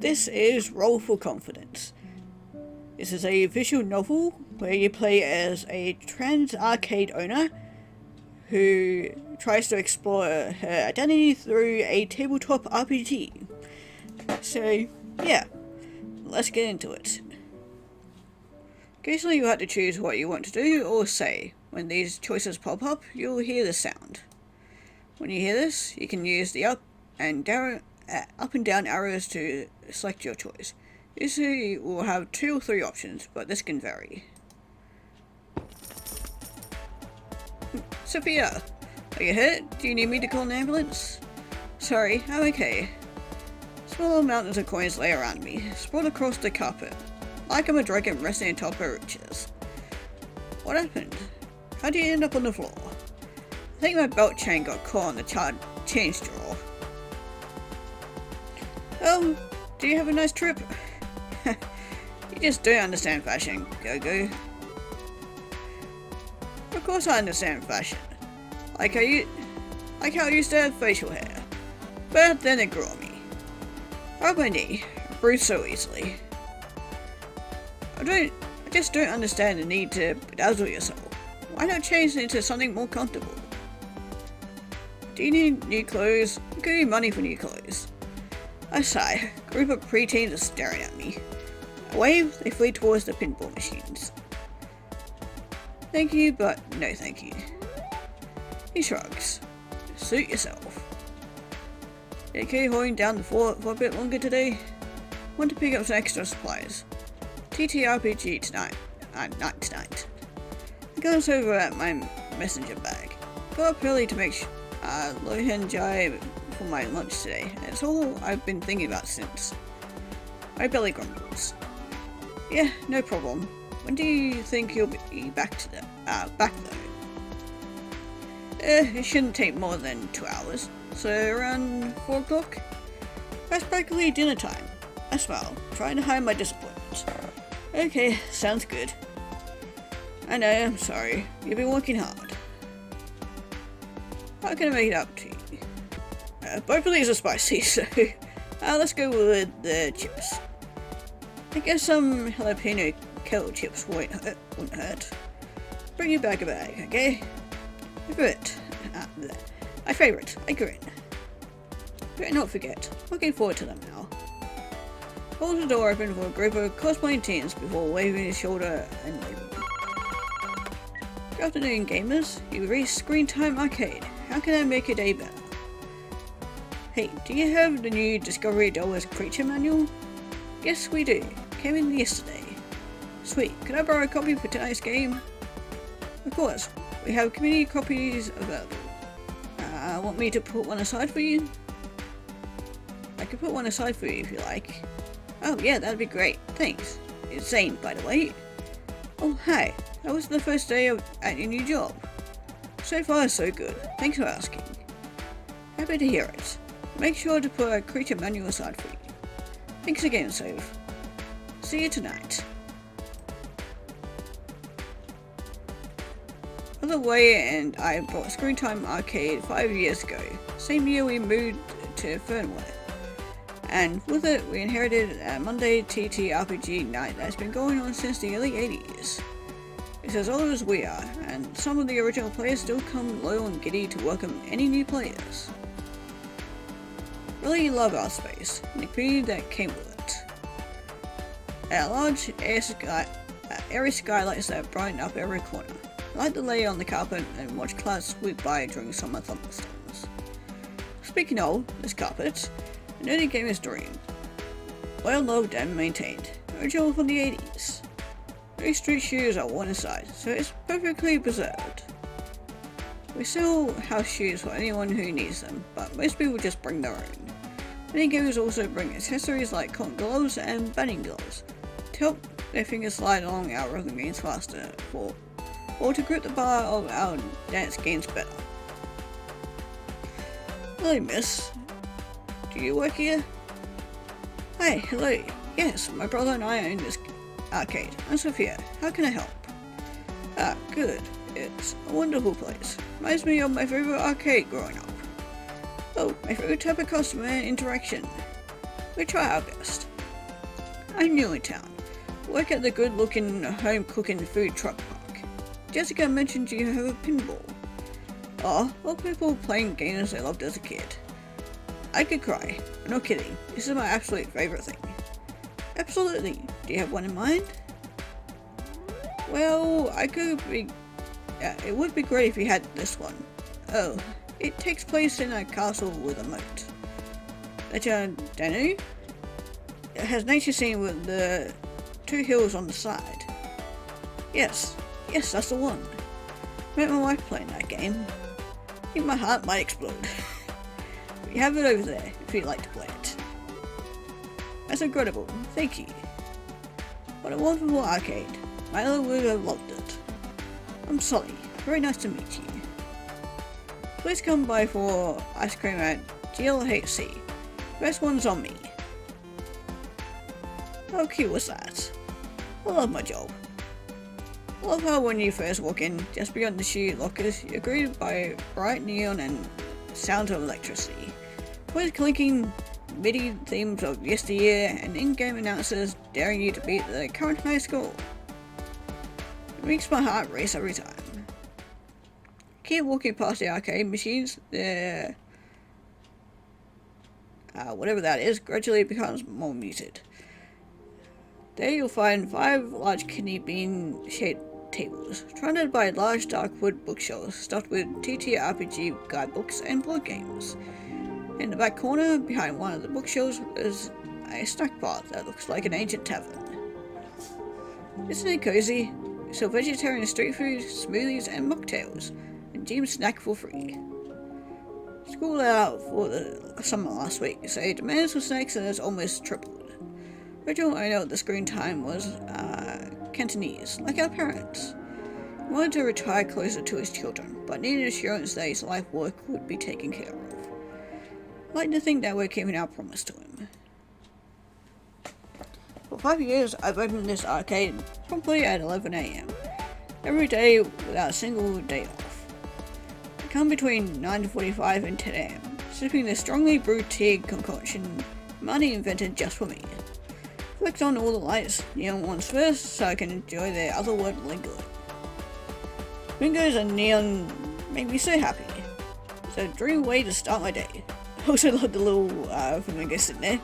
This is Roll for Confidence. This is a visual novel where you play as a trans arcade owner who tries to explore her identity through a tabletop RPG. So, yeah, let's get into it. Occasionally you have to choose what you want to do or say. When these choices pop up, you'll hear the sound. When you hear this, you can use the up and down arrows to select your choice. Usually we'll have 2 or 3 options, but this can vary. Sophia, are you hurt? Do you need me to call an ambulance? Sorry, I'm okay. Small mountains of coins lay around me, sprawled across the carpet, like I'm a dragon resting atop her riches. What happened? How did you end up on the floor? I think my belt chain got caught on the change drawer. Oh, do you have a nice trip? You just don't understand fashion, Go-Go. Of course I understand fashion. Like how I used to have facial hair. But then it grew on me. Broke my knee, bruised so easily. I just don't understand the need to bedazzle yourself. Why not change it into something more comfortable? Do you need new clothes? I'll give you money for new clothes. I sigh. A group of preteens are staring at me. I wave, they flee towards the pinball machines. Thank you, but no thank you. He shrugs. Suit yourself. Okay, holding down the fort for a bit longer today? Want to pick up some extra supplies. TTRPG tonight. Night tonight. I glance over at my messenger bag. Got up early to make Lohan Jai for my lunch today. It's all I've been thinking about since. My belly grumbles. Yeah, no problem. When do you think you'll be back though? It shouldn't take more than 2 hours. So around 4 o'clock? That's practically dinner time. I smile, trying to hide my disappointment. Okay, sounds good. I know, I'm sorry. You've been working hard. How can I make it up to you? Both of these are spicy, so let's go with the chips. I guess some jalapeno kettle chips wouldn't hurt. Bring you back a bag, okay? Good. My favourite. I grin. Better not forget. Looking forward to them now. Holds the door open for a group of cosplaying teens before waving his shoulder and waving. Good afternoon, gamers. You've reached Screen Time Arcade. How can I make your day better? Hey, do you have the new Discovery Dollars Creature Manual? Yes, we do. Came in yesterday. Sweet. Could I borrow a copy for tonight's game? Of course. We have community copies available. Want me to put one aside for you? I could put one aside for you if you like. Oh yeah, that'd be great. Thanks. It's Zane, by the way. Oh, hi. How was the first day at your new job? So far, so good. Thanks for asking. Happy to hear it. Make sure to put a creature manual aside for you. Thanks again, Soph. See you tonight. Other way, and I bought Screen Time Arcade 5 years ago. Same year we moved to Fernwood. And with it, we inherited a Monday TTRPG night that's been going on since the early 80s. It's as old as we are, and some of the original players still come loyal and giddy to welcome any new players. Really love our space, and the community that came with it. A large airy skylights that brighten up every corner. I like to lay on the carpet and watch clouds sweep by during summer thunderstorms. Speaking of this carpet, an early gamer's dream. Well loved and maintained, original from the 80s. No street shoes are worn inside, so it's perfectly preserved. We sell house shoes for anyone who needs them, but most people just bring their own. Many gamers also bring accessories like cotton gloves and batting gloves to help their fingers slide along our rhythm games faster, or to grip the bar of our dance games better. Hello, miss. Do you work here? Hi, hello. Yes, my brother and I own this arcade. I'm Sophia. How can I help? Ah, good. It's a wonderful place. Reminds me of my favorite arcade growing up. Oh, my favorite type of customer interaction. We try our best. I'm new in town. Work at the good-looking home-cooking food truck park. Jessica mentioned you have a pinball. Oh, all people playing games I loved as a kid. I could cry. I'm not kidding. This is my absolute favorite thing. Absolutely. Do you have one in mind? Well, it would be great if you had this one. Oh, it takes place in a castle with a moat. Danu? It has nature scene with the 2 hills on the side. Yes, that's the one. Met my wife playing that game. I think my heart might explode. We have it over there if you'd like to play it. That's incredible, thank you. What a wonderful arcade. Milo would have loved it. I'm Sully, very nice to meet you. Please come by for ice cream at GLHC. Best one's on me. How cute was that? I love my job. I love how when you first walk in, just beyond the shoe lockers, you're greeted by bright neon and sounds of electricity, with clinking MIDI themes of yesteryear and in-game announcers daring you to beat the current high score. It makes my heart race every time. Keep walking past the arcade machines, whatever that is, gradually becomes more muted. There you'll find 5 large kidney bean shaped tables, surrounded by large dark wood bookshelves stuffed with TTRPG guidebooks and board games. In the back corner, behind one of the bookshelves, is a snack bar that looks like an ancient tavern. Isn't it cozy? So vegetarian street food, smoothies and mocktails, and gym snack for free. School out for the summer last week, so demands for snacks has almost tripled. Original owner of the screen time was Cantonese, like our parents. He wanted to retire closer to his children, but needed assurance that his life work would be taken care of. I'd like to think that we're keeping our promise to him. For 5 years, I've opened this arcade promptly at 11 AM, every day without a single day off. I come between 9:45 and 10 AM, sipping the strongly brewed tea concoction Marty invented just for me. Flicked on all the lights, neon ones first, so I can enjoy the other word lingo. Bingos and neon make me so happy. It's a dream way to start my day. I also love the little flamingo sitting there.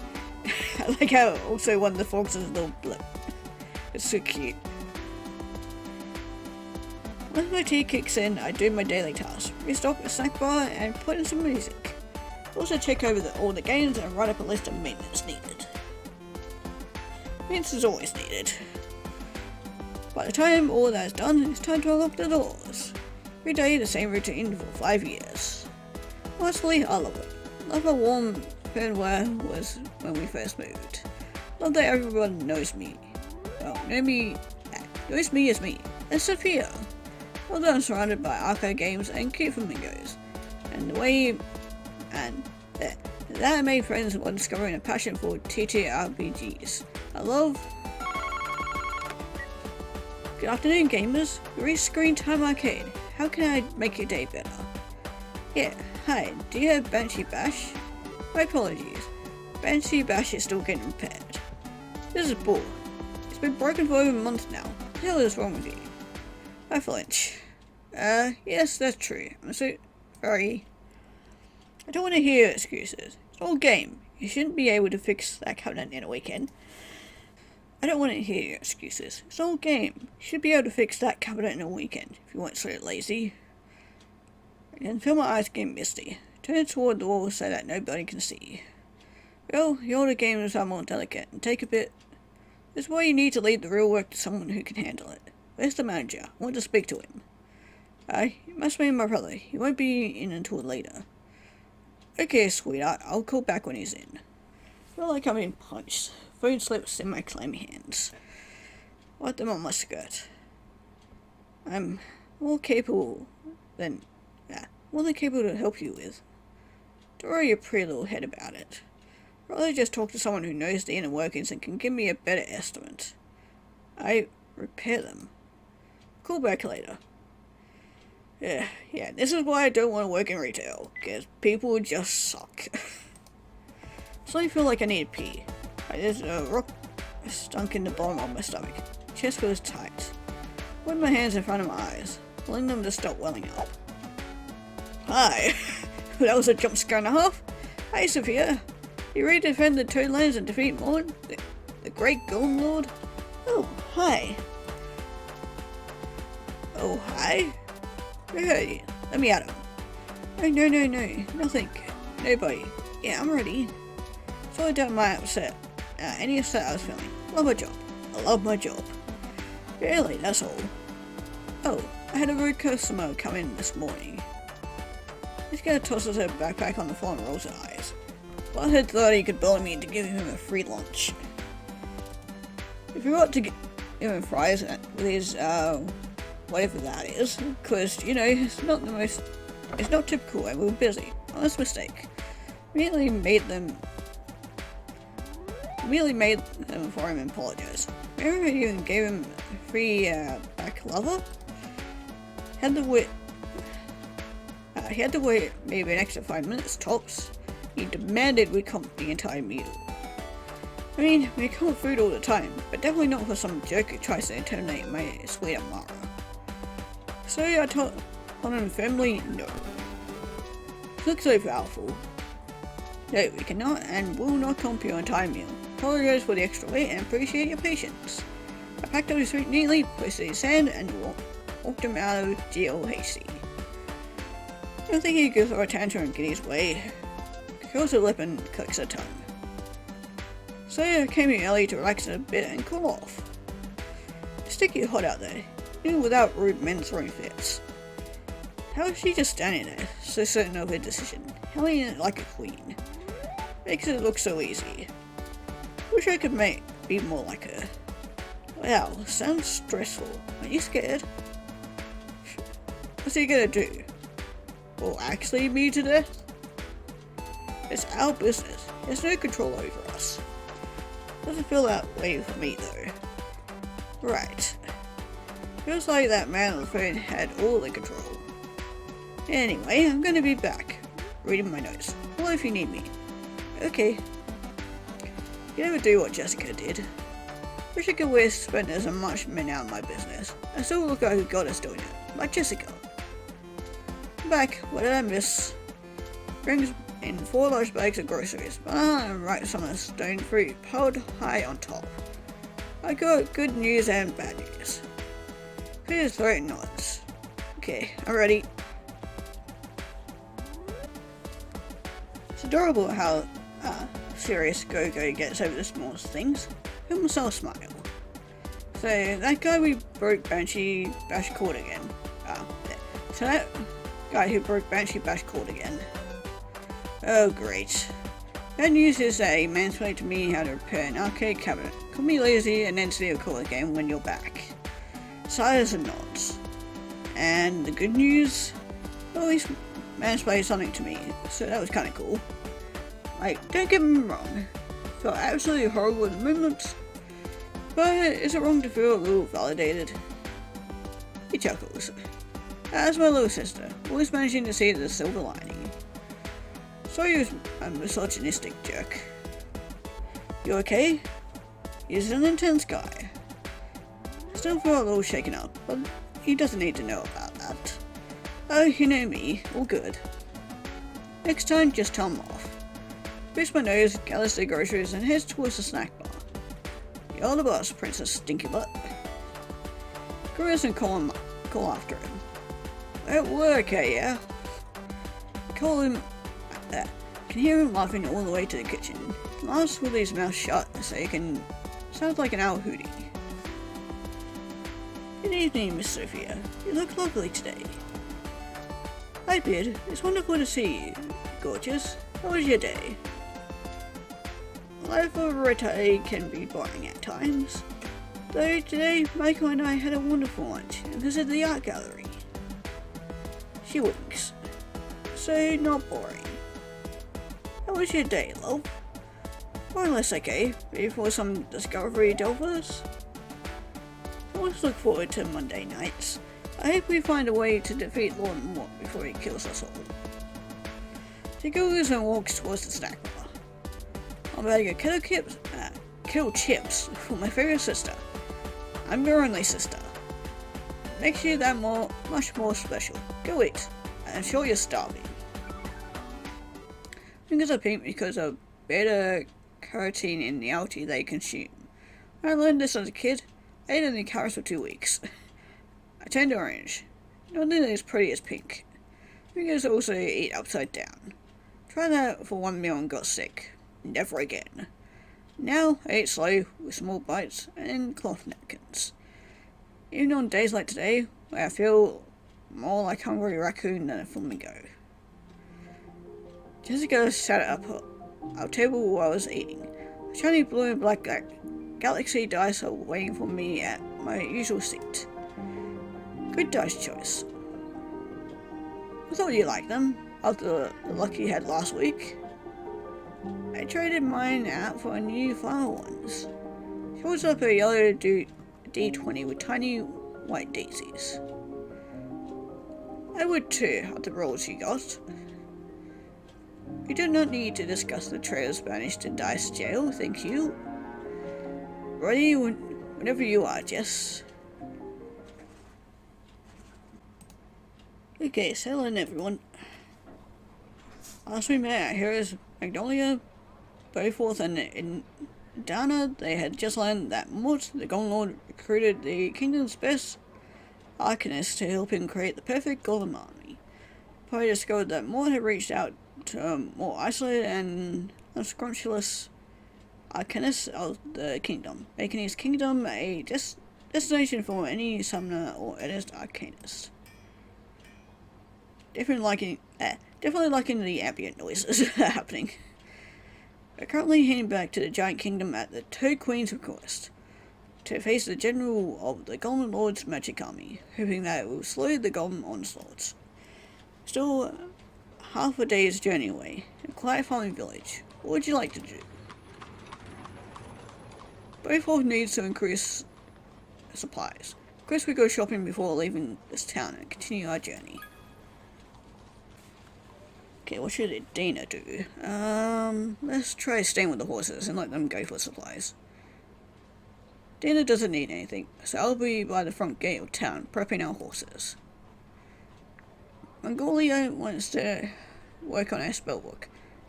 I like how also one of the frogs is a little blip. It's so cute. Once my tea kicks in, I do my daily tasks. Restock a snack bar and put in some music. Also check over all the games and write up a list of maintenance needed. Maintenance is always needed. By the time all that is done, it's time to unlock the doors. Every day the same routine for 5 years. Honestly, I love it. Love how warm Fernware was when we first moved. Love that everyone knows me. Well, knows me as me. It's Sophia. Love that I'm surrounded by arcade games and cute flamingos. And the way that I made friends while discovering a passion for TTRPGs. I love... Good afternoon, gamers. You're Screen Time Arcade. How can I make your day better? Yeah, hi. Do you have Banshee Bash? My apologies. Banshee Bash is still getting repaired. This is bull. It's been broken for over a month now. What the hell is wrong with you? I flinch. Yes, that's true. I'm so very... I don't want to hear excuses. It's all game. You shouldn't be able to fix that cabinet in a weekend. I don't want to hear your excuses. It's all game. You should be able to fix that cabinet in a weekend if you weren't so lazy. I can feel my eyes getting misty. Turn toward the wall so that nobody can see. Well, the older gamers are more delicate and take a bit. This is why you need to leave the real work to someone who can handle it. Where's the manager? I want to speak to him. It must be my brother. He won't be in until later. Okay, sweetheart. I'll call back when he's in. I feel like I'm being punched. Phone slips in my clammy hands. Wipe them on my skirt. I'm more capable than to help you with. Don't worry your pretty little head about it. I'd rather just talk to someone who knows the inner workings and can give me a better estimate. I repair them. Call back later. Yeah, this is why I don't want to work in retail, because people just suck. So I feel like I need to pee. There's a rock stunk in the bottom of my stomach. Chest feels tight. Put my hands in front of my eyes, letting them to stop welling up. Hi! That was a jump scare and a half. Hi, Sophia. You ready to defend the Toadlands and defeat Morn, the great Golem Lord? Oh, hi. Oh, hi? Hey, let me at him. Oh, no, nothing. Nobody. Yeah, I'm ready. Sorry down my upset. Any upset I was feeling. Love my job. I love my job. Really, that's all. Oh, I had a rude customer come in this morning. This guy tosses her backpack on the floor and rolls her eyes. Butthead thought he could bully me into giving him a free lunch. He forgot to give him fries with his, whatever that is, because, you know, it's not typical and we were busy. Honest mistake. Immediately made them for him and apologize. Remember I even gave him a free, back lover? He had to wait maybe an extra 5 minutes tops. He demanded we comp the entire meal. I mean, we comp food all the time, but definitely not for some jerk who tries to intimidate my sweet Amara. So I told him firmly, no. He looks so powerful. No, we cannot and will not comp your entire meal. Apologize for the extra weight and appreciate your patience. I packed up his food neatly, placed it in his hand, and walked him out of GLHC. I don't think he could throw a tantrum and get his way. Curls her lip and clicks her tongue. So I came here early to relax a bit and cool off. It's sticky hot out there, even without rude men throwing fits. How is she just standing there, so certain of her decision, handling it like a queen? Makes it look so easy. Wish I could be more like her. Wow, sounds stressful. Are you scared? What's he gonna do? Will actually me to death? It's our business. There's no control over us. Doesn't feel that way for me though. Right. Feels like that man on the phone had all the control. Anyway, I'm gonna be back. Reading my notes. Well, if you need me. Okay. You never do what Jessica did. Wish I could wear suspenders and march men out of my business. I still look like a goddess doing it. Like Jessica. I'm back. What did I miss? Brings in 4 large bags of groceries. Banana and ripe summer stone fruit piled high on top. I got good news and bad news. Clears throat nods. Okay, I'm ready. It's adorable how serious Go-Go gets over the smallest things. Give myself a smile. So that guy we broke Banshee Bash caught again. So that guy who broke Banshee Bash caught again. Oh great. Bad news is that he mansplained to me how to repair an arcade cabinet. Call me lazy and then steal a call again when you're back. Sighs and nods. And the good news? Well, he's mansplained something to me, so that was kinda cool. Like, don't get me wrong. Felt absolutely horrible in the moment. But is it wrong to feel a little validated? He chuckles. That's my little sister, always managing to see the silver lining. Sorry he was a misogynistic jerk. You okay? He's an intense guy. Still feel a little shaken up, but he doesn't need to know about that. Oh, you know me, all good. Next time, just tell him off. Boosts my nose, gathers the groceries, and heads towards the snack bar. You're the boss, Princess Stinky Butt. Chris and call after him. At work, yeah? Call him. Can hear him laughing all the way to the kitchen. Laughs with his mouth shut so he can. Sounds like an owl hooting. Good evening, Miss Sophia. You look lovely today. Hi, Beard. It's wonderful to see you. Gorgeous. How was your day? Life of a retiree can be boring at times. Though today, Michael and I had a wonderful lunch and visited the art gallery. She winks. So, not boring. How was your day, love? More or less okay, ready for some Discovery Delvers? I always look forward to Monday nights. I hope we find a way to defeat Lord Mort before he kills us all. She goes and walks towards the snack bar. I'm about to go kill chips for my favorite sister. I'm your only sister. Makes you that much more special. Go eat. I'm sure you're starving. Fingers are pink because of beta carotene in the algae they consume. When I learned this as a kid, I ate only carrots for 2 weeks. I turned orange. Not nearly as pretty as pink. Fingers also eat upside down. Tried that for 1 meal and got sick. Never again. Now I eat slow with small bites and cloth napkins. Even on days like today, where I feel more like a hungry raccoon than a flamingo. Jessica sat up our table while I was eating. A shiny blue and black galaxy dice are waiting for me at my usual seat. Good dice choice. I thought you liked them, after the luck you had last week. I traded mine out for new flower ones. She holds up a yellow D20 with tiny white daisies. I would too, after the rolls you got. We do not need to discuss the traitors banished to Dice Jail, thank you. Ready whenever you are, Jess. Okay, settle in everyone. Last we met, our heroes Magnolia, Beauforth, and Dana, they had just learned that Mort, the Golem Lord, recruited the kingdom's best arcanists to help him create the perfect golem army. Probably discovered that Mort had reached out to a more isolated and unscrupulous arcanists of the kingdom, making his kingdom a destination for any summoner or earnest arcanist. Definitely liking the ambient noises happening. We're currently heading back to the giant kingdom at the Toad Queen's request, to face the general of the Golem Lord's magic army, hoping that it will slow the Golem onslaughts. Still half a day's journey away, a quiet farming village. What would you like to do? Beauforth needs to increase supplies. Of course we go shopping before leaving this town and continue our journey. Okay, what should Dana do? Let's try staying with the horses and let them go for supplies. Dana doesn't need anything, so I'll be by the front gate of town, prepping our horses. Mongolia wants to work on our spellbook.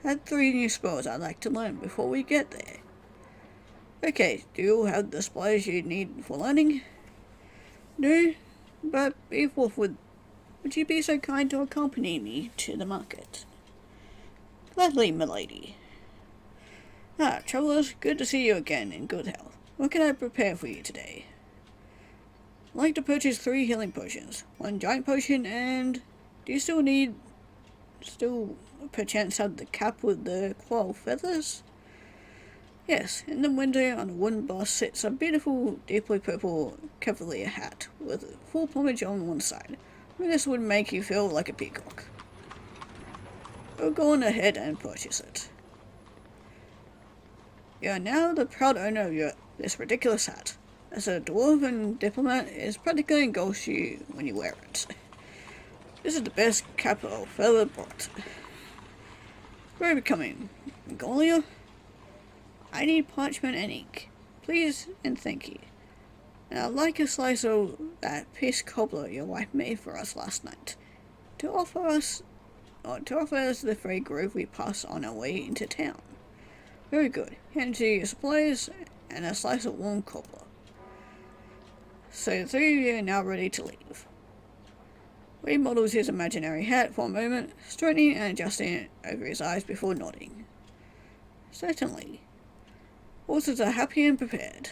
I had 3 new spells I'd like to learn before we get there. Okay, do you all have the supplies you need for learning? No, but Beauforth, would you be so kind to accompany me to the market? Gladly, milady. Ah, travellers, good to see you again in good health. What can I prepare for you today? I'd like to purchase 3 healing potions, 1 giant potion, and do you still perchance have the cap with the coral feathers? Yes, in the window on a wooden bus sits a beautiful, deeply purple cavalier hat with full plumage on one side. This would make you feel like a peacock. We'll go on ahead and purchase it. You are now the proud owner of this ridiculous hat. As a dwarven diplomat, it practically engulfs you when you wear it. This is the best cap I've ever bought. Where are we coming? Mongolia? I need parchment and ink. Please and thank you. And I'd like a slice of that piece cobbler your wife made for us last night. To offer us the free grove we pass on our way into town. Very good. Hand you your supplies and a slice of warm cobbler. So the 3 of you are now ready to leave. Wade models his imaginary hat for a moment, straightening and adjusting it over his eyes before nodding. Certainly. Horses are happy and prepared.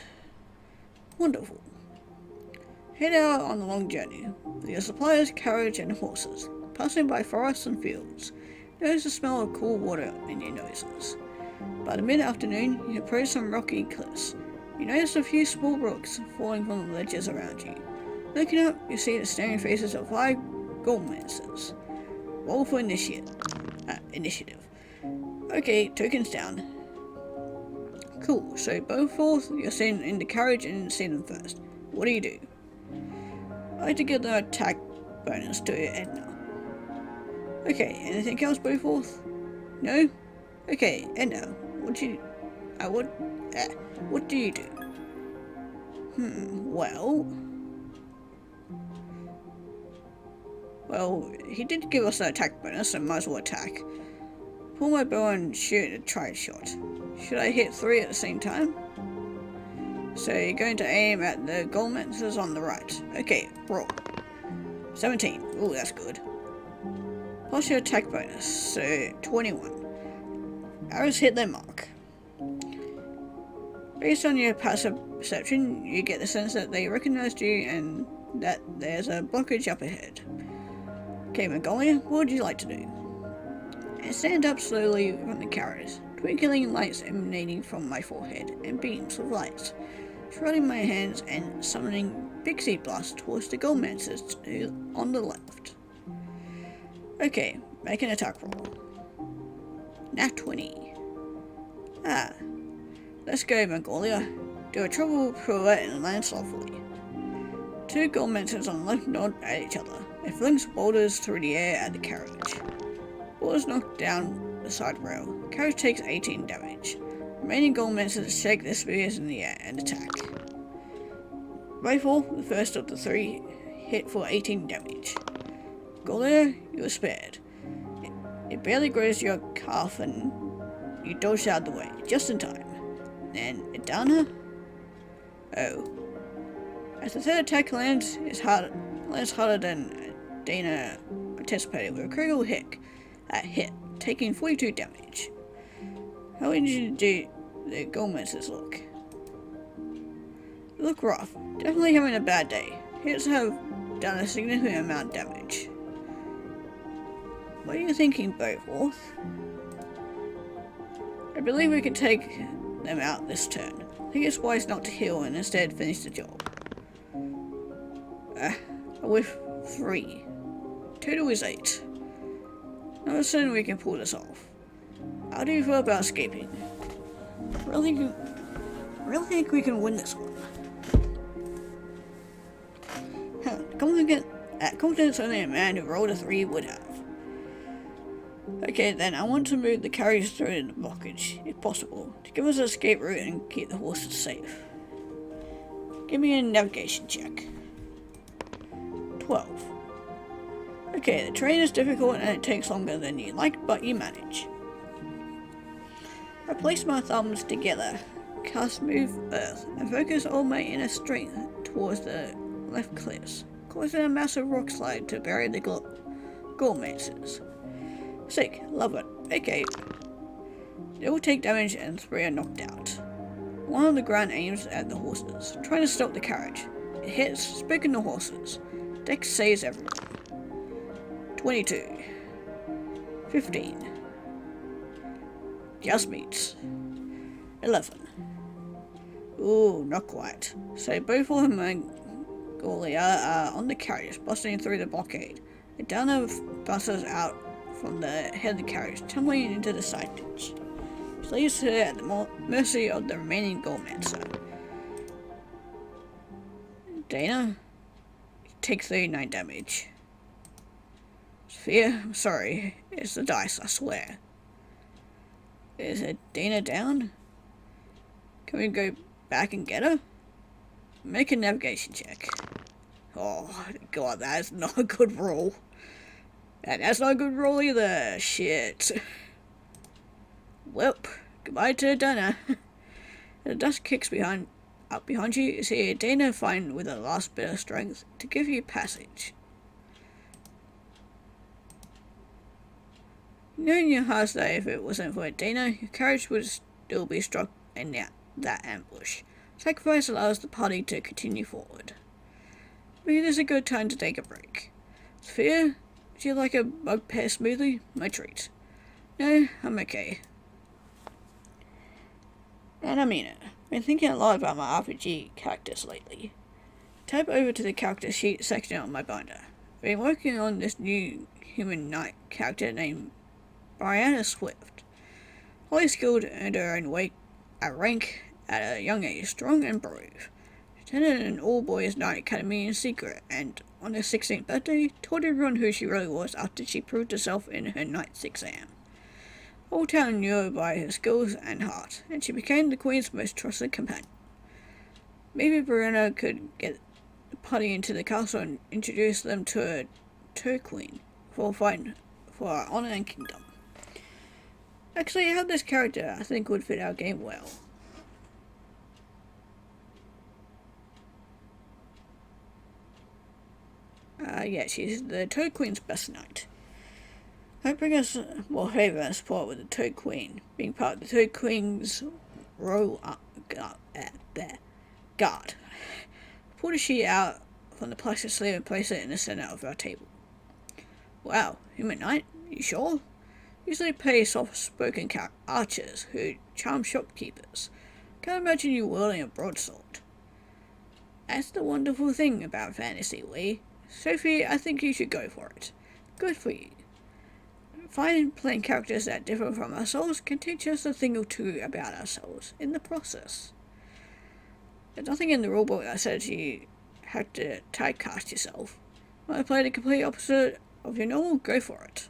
Wonderful. Head out on the long journey, with your supplies, carriage, and horses, passing by forests and fields. Notice the smell of cool water in your noses. By the mid-afternoon, you approach some rocky cliffs. You notice a few small brooks falling from the ledges around you. Looking up, you see the staring faces of 5 Goldmancers. Roll for initiative. Okay, tokens down. Cool, so Beauforth, you're sitting in the carriage and see them first. What do you do? I'd like to give the attack bonus to Edna. Okay, anything else, Bowforth? No? Okay, Edna, what do you do? Well, he did give us an attack bonus, so might as well attack. Pull my bow and shoot a try shot. Should I hit 3 at the same time? So you're going to aim at the gold mantises on the right. Okay, roll. 17. Ooh, that's good. Plus your attack bonus, so 21. Arrows hit their mark. Based on your passive perception, you get the sense that they recognized you and that there's a blockage up ahead. Okay, Magnolia, what would you like to do? I stand up slowly from the carriage, twinkling lights emanating from my forehead and beams of light, shrouding my hands and summoning pixie blast towards the gold mantises on the left. Okay, make an attack roll. Nat 20. Let's go, Magnolia. Do a triple pirouette and land softly. 2 gold mantises on the left nod at each other. It flings boulders through the air at the carriage. Boulders knock down the side rail. The carriage takes 18 damage. Remaining gold mantises shake their spears in the air and attack. Rifle, the first of the 3, hit for 18 damage. Magnolia, you are spared. It barely grazed your calf and you dodged out of the way, just in time. And Idana? Oh. As the third attack lands harder than Dana anticipated with a critical hit, taking 42 damage. How did you do the gold mantises look? They look rough, definitely having a bad day. Hits have done a significant amount of damage. What are you thinking, Bowforth? I believe we can take them out this turn. I think it's wise not to heal and instead finish the job. With 3. Total is 8. Not certain we can pull this off. How do you feel about escaping? Really think we can win this one. Confidence only a man who rolled a 3 would have. Okay then, I want to move the carriage through the blockage, if possible, to give us an escape route and keep the horses safe. Give me a navigation check. 12. Okay, the terrain is difficult and it takes longer than you like, but you manage. I place my thumbs together, cast Move Earth, and focus all my inner strength towards the left cliffs, causing a massive rock slide to bury the gold mantises. Sick, love it. Okay. They all take damage and 3 are knocked out. One on the ground aims at the horses, trying to stop the carriage. It hits, speaking the horses. Dex saves everyone. 22. 15. Just meets. 11. Ooh, not quite. So both of them and Magnolia are on the carriage, busting through the blockade. Idana busts out from the head of the carriage, tumbling into the side ditch. She leaves her at the mercy of the remaining gold mantises. Dana takes 39 damage. Sophia, I'm sorry. It's the dice, I swear. Is Dana down? Can we go back and get her? Make a navigation check. Oh god, that is not a good roll. That's not a good roll either. Shit. Welp. Goodbye to Dana. The dust kicks up behind you. You see Dana find with a last bit of strength to give you passage. You know in your heart that if it wasn't for Dana, your carriage would still be struck in that ambush. Sacrifice allows the party to continue forward. Maybe this is a good time to take a break. Sophia, would you like a bug pear smoothie? My treat. No, I'm okay. And I mean it. I've been thinking a lot about my RPG characters lately. Tab over to the character sheet section on my binder. I've been working on this new human knight character named Brianna Swift. Highly skilled, earned her own rank at a young age, strong and brave. attended an all-boys night academy in secret, and on her 16th birthday, told everyone who she really was after she proved herself in her ninth exam. The whole town knew her by her skills and heart, and she became the Queen's most trusted companion. Maybe Bruna could get the party into the castle and introduce them to her Toad Queen for fighting for our honor and kingdom. Actually, how this character I think would fit our game well. Yeah, she's the Toad Queen's best knight. Might bring us more favour and support with the Toad Queen being part of the Toad Queen's royal guard. Pull the sheet out from the plastic sleeve and place it in the centre of our table. Wow, human knight? You sure? Usually pay soft-spoken archers who charm shopkeepers. Can't imagine you wielding a broadsword. That's the wonderful thing about fantasy, Lee. Sophie, I think you should go for it. Good for you. Playing characters that differ from ourselves can teach us a thing or two about ourselves in the process. There's nothing in the rulebook that says you have to typecast yourself. When I play the complete opposite of your normal, go for it.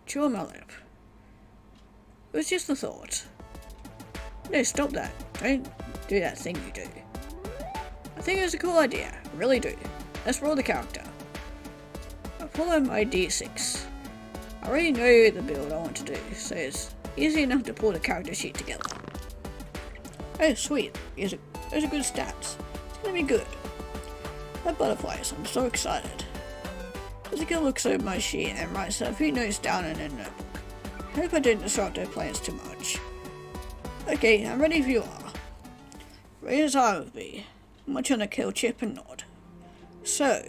Chew my lip. It was just a thought. No, stop that. Don't do that thing you do. I think it's a cool idea. I really do. Let's roll the character. I'll pull out my D6. I already know the build I want to do, so it's easy enough to pull the character sheet together. Oh sweet, those are good stats. It's gonna be good. That butterflies, I'm so excited. Jessica looks over my sheet and writes a few notes down in her notebook. I hope I didn't disrupt her plans too much. Okay, I'm ready if you are. Ready as I would be. Much on a kill chip and nod. So,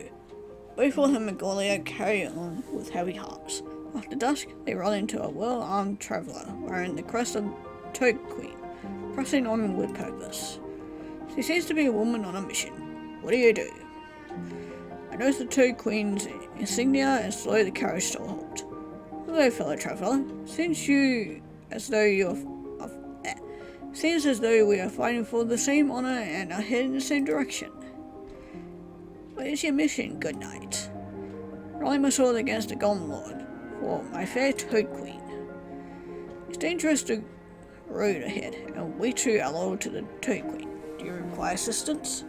both Wilhelm and Golia carry on with heavy hearts. After dusk, they run into a well-armed traveller wearing the crest of Toad Queen, pressing on with purpose. She seems to be a woman on a mission. What do you do? I notice the Toad Queen's insignia and slow the carriage to a halt. Hello, fellow traveller. Seems as though we are fighting for the same honour and are heading in the same direction. What is your mission, good knight? Rallying my sword against the Golem Lord for my fair Toad Queen. It's dangerous to road ahead, and we too are loyal to the Toad Queen. Do you require assistance?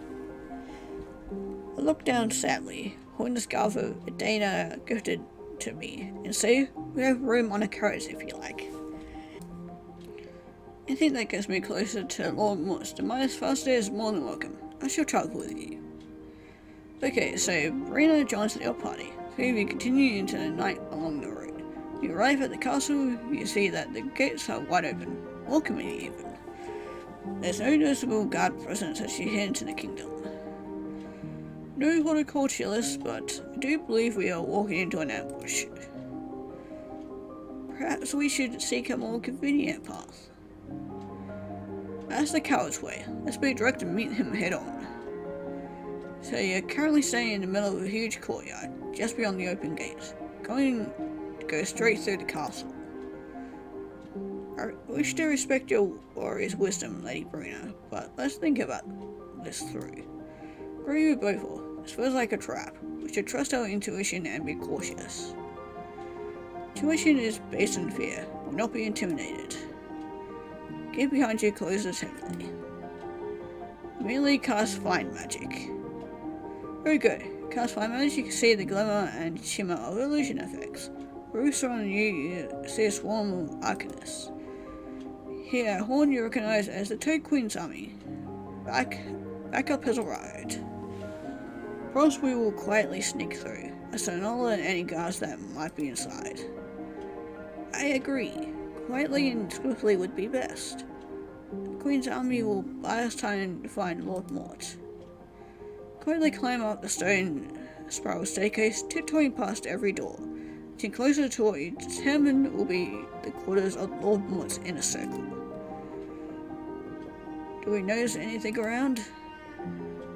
I look down sadly, holding the scarf of Dana gifted to me, and say, we have room on a carriage if you like. Anything that gets me closer to Lord Mort's demise faster is more than welcome. I shall travel with you. Okay, so Brina joins the party. So we continue into the night along the road. You arrive at the castle, you see that the gates are wide open, welcoming you even. There's no noticeable guard presence as you head into the kingdom. No horticulturalists, but I do believe we are walking into an ambush. Perhaps we should seek a more convenient path. That's the coward's way. Let's be direct and meet him head on. So you're currently standing in the middle of a huge courtyard, just beyond the open gates, going to go straight through the castle. I wish to respect your warrior's wisdom, Lady Bruna, but let's think about this through. Agree with both. This feels like a trap. We should trust our intuition and be cautious. Intuition is based on fear, will not be intimidated. Gate behind you closes heavily. Immediately cast Find Magic. Very good. Cast Find Magic, you can see the glimmer and shimmer of illusion effects. Roofs surrounding you, you see a swarm of arcanists. Here, a horn you recognize as the Toad Queen's army. Backup has arrived. First, we will quietly sneak through, as to not let any guards that might be inside. I agree. Quietly and swiftly would be best. The Queen's army will buy us time to find Lord Mort. Quietly climb up the stone spiral staircase, tiptoeing past every door, getting closer to what you determine will be the quarters of Lord Mort's inner circle. Do we notice anything around?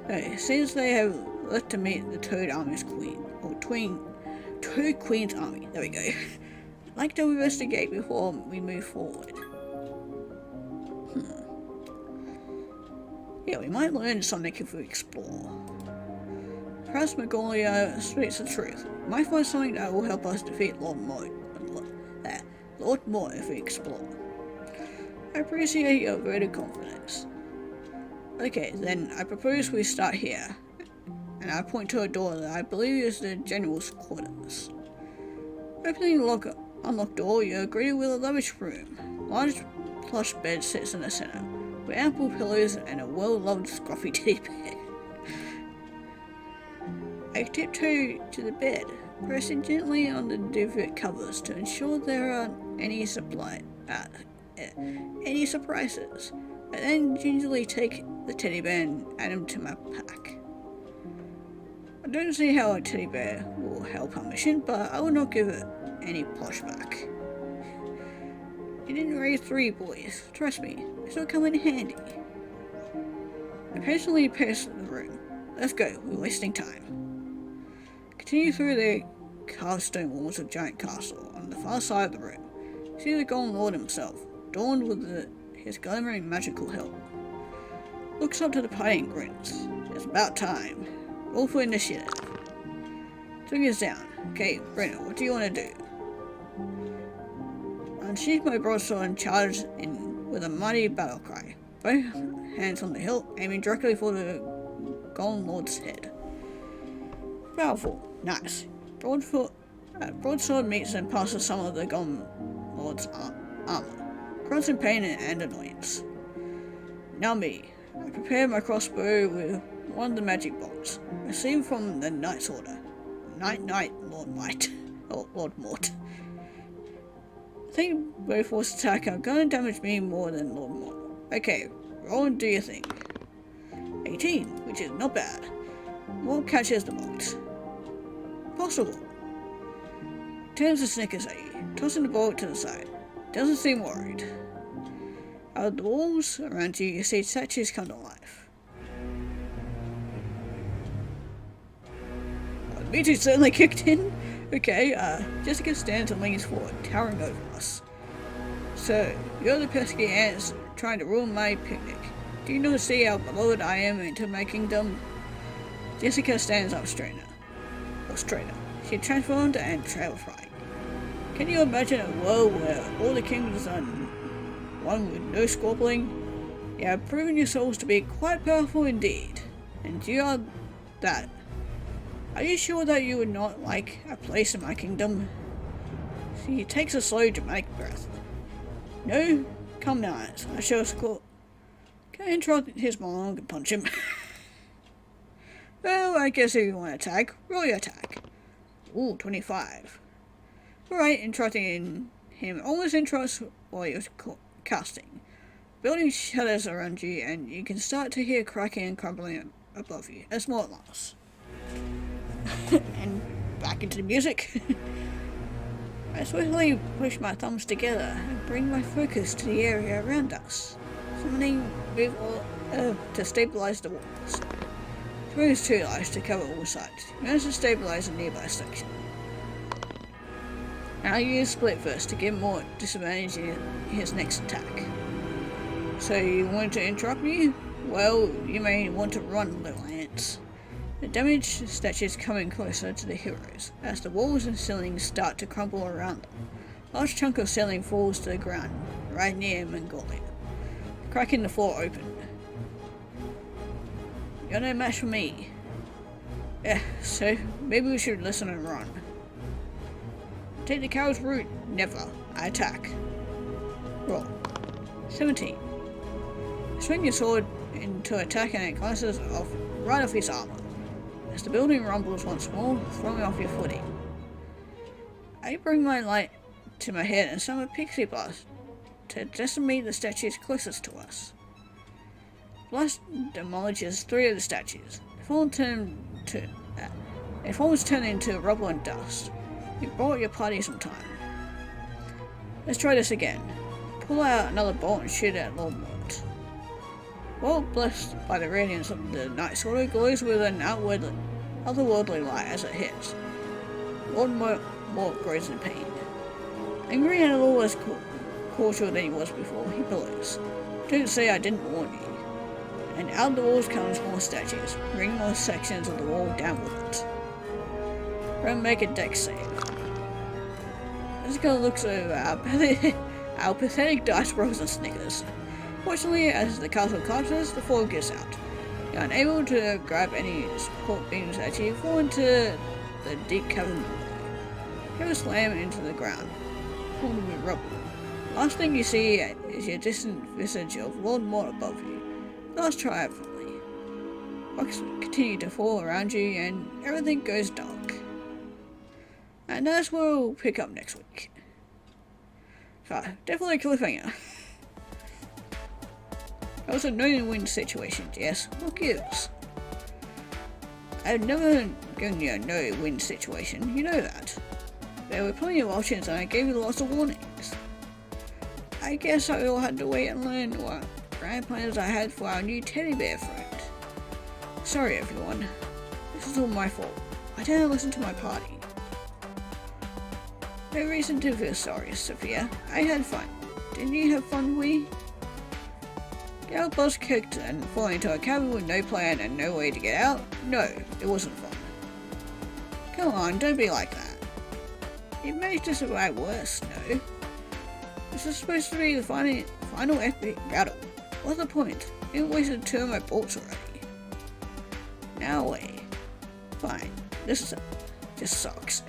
No, it seems they have left to meet the Toad Army's Queen, or Toad Queen's army. There we go. I'd like to investigate before we move forward. Yeah, we might learn something if we explore. Perhaps Magnolia speaks the truth. We might find something that will help us defeat Lord Mort if we explore. I appreciate your vote of confidence. Okay, then I propose we start here. And I point to a door that I believe is the General's quarters. Opening the unlocked door, you're greeted with a lavish room. Large plush bed sits in the center, with ample pillows and a well-loved scruffy teddy bear. I tiptoe to the bed, pressing gently on the duvet covers to ensure there aren't any surprises. I then gingerly take the teddy bear and add him to my pack. I don't see how a teddy bear will help our mission, but I will not give it any pushback. You didn't raise 3 boys, trust me, this will come in handy. I patiently pace the room. Let's go, we're wasting time. Continue through the carved stone walls of Giant Castle. On the far side of the room, see the Golden Lord himself, adorned with his glimmering magical helm. Looks up to the party and grins. It's about time. Roll for initiative. Fingers down. Okay, Brenna, what do you want to do? Unsheath my broadsword and charge in with a mighty battle cry. Both hands on the hilt, aiming directly for the Golden Lord's head. Powerful. Nice. Broadsword meets and passes some of the Golden Lord's armor. Grunts in pain and annoyance. Now me. I prepare my crossbow with one of the magic bolts, received from the Knight's Order. Knight, Lord Might. Oh, Lord Mort. I think both force attack are gonna damage me more than Lord Mort. Okay, roll and do your thing. 18, which is not bad. Mort catches the bolt. Possible. Turns to snickers at you, tossing the bolt to the side. Doesn't seem worried. Out of the walls around you, you see statues come to life. The meeting certainly kicked in. Okay, Jessica stands and leans forward, towering over us. So, you're the pesky ants trying to ruin my picnic. Do you not see how beloved I am into my kingdom? Jessica stands up straighter. She transformed and terrified. Can you imagine a world where all the kingdoms are one with no squabbling? You have proven yourselves to be quite powerful indeed. And you are that. Are you sure that you would not like a place in my kingdom? She takes a slow, dramatic breath. No? Come now, I shall score. Can I interrupt his monologue and punch him? Well, I guess if you want to attack, roll your attack. Ooh, 25. Alright, interrupting him almost interrupts while he was casting. Building shudders around you, and you can start to hear cracking and crumbling above you as more lasts. And back into the music. I swiftly push my thumbs together and bring my focus to the area around us, summoning with to stabilize the walls. Throws 2 lives to cover all sides. You manage to stabilize a nearby section. Now use Split First to give more disadvantage in his next attack. So you want to interrupt me? Well, you may want to run, little ants. The damaged statues coming closer to the heroes, as the walls and ceilings start to crumble around them. A large chunk of ceiling falls to the ground, right near Mongolia, cracking the floor open. You're no match for me. Yeah, so maybe we should listen and run. Take the coward's route. Never. I attack. Roll. 17. Swing your sword into attack and it glances off right off his armor. As the building rumbles once more, throwing off your footing. I bring my light to my head and summon Pixie Blast to decimate the statues closest to us. Blast demolishes 3 of the statues. Their forms turn into rubble and dust. You brought your party some time. Let's try this again. Pull out another bolt and shoot at Lord Mort. Bolt, blessed by the radiance of the Knight's Order, glows with an otherworldly light as it hits. Lord Mort grows in pain. Angry and a little less cordial than he was before, he bellows. Don't say I didn't warn you. and out the walls comes more statues, bringing more sections of the wall down with it. Don't make a dex save. Jessica looks over our pathetic dice rolls and snickers. Fortunately, as the castle collapses, the fog gives out. You're unable to grab any support beams as you fall into the deep cavern below. You slam into the ground, filled with rubble. Last thing you see is your distant visage of Lord Mort above you. Last triumphantly. Rocks continue to fall around you and everything goes dark. And that's where we'll pick up next week. So, definitely a cliffhanger. That was a no-win situation, Jess. What gives? I've never given you a no-win situation, you know that. There were plenty of options and I gave you lots of warnings. I guess I will have to wait and learn what grand plans I had for our new teddy bear friend. Sorry everyone. This is all my fault. I didn't listen to my party. No reason to feel sorry, Sophia. I had fun. Didn't you have fun, Wee? Get our bus kicked and fall into a cabin with no plan and no way to get out? No, it wasn't fun. Come on, don't be like that. You managed to survive worse, no? This is supposed to be the final epic battle. What's the point? You wasted 2 of my bolts already. Now wait. Fine. This just sucks.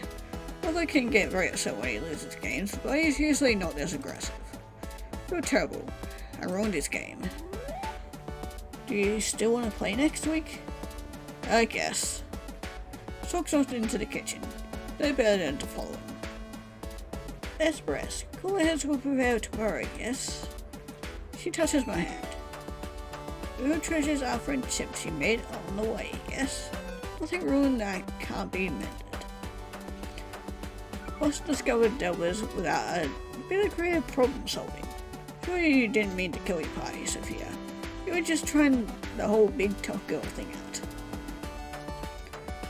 Brother can get very upset when he loses games, but he's usually not this aggressive. You're terrible. I ruined his game. Do you still want to play next week? I guess. Sock's off into the kitchen. No better than to follow him. Let's rest. Cooler heads will prevail tomorrow, yes? She touches my hand. Who treasures our friendship she made on the way, yes? Nothing ruined that can't be mended. Boss discovered Delvers without a bit of creative problem solving. Surely you didn't mean to kill your party, Sophia. You were just trying the whole big tough girl thing out.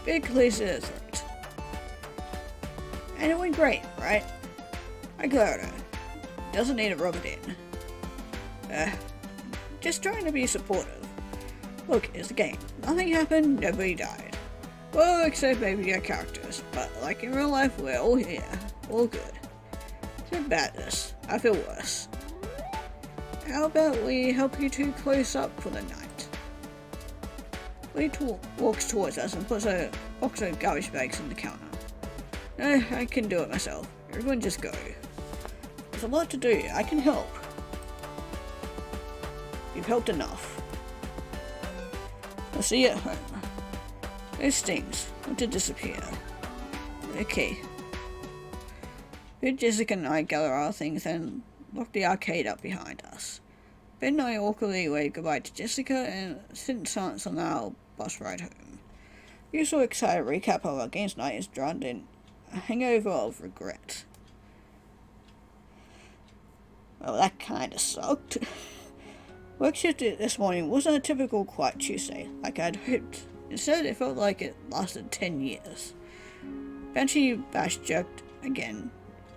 Big clears her throat. And it went great, right? I glared at her. Doesn't need to rub it in. Just trying to be supportive. Look, it's a game. Nothing happened, nobody died. Well, except maybe our characters, but like in real life, we're all here. All good. It's about this. I feel worse. How about we help you two close up for the night? Lee walks towards us and puts a box of garbage bags on the counter. No, I can do it myself. Everyone just go. There's a lot to do. I can help. You've helped enough. I'll see you at home. Those things want to disappear. Okay. Jessica and I gather our things and lock the arcade up behind us. Ben and I awkwardly wave goodbye to Jessica and sit in silence on our bus ride home. The usual excited recap of our games night is drowned in a hangover of regret. Well, that kinda sucked. Work shift this morning wasn't a typical quiet Tuesday, like I'd hoped. Instead, it felt like it lasted 10 years. Banshee Bash jerked again.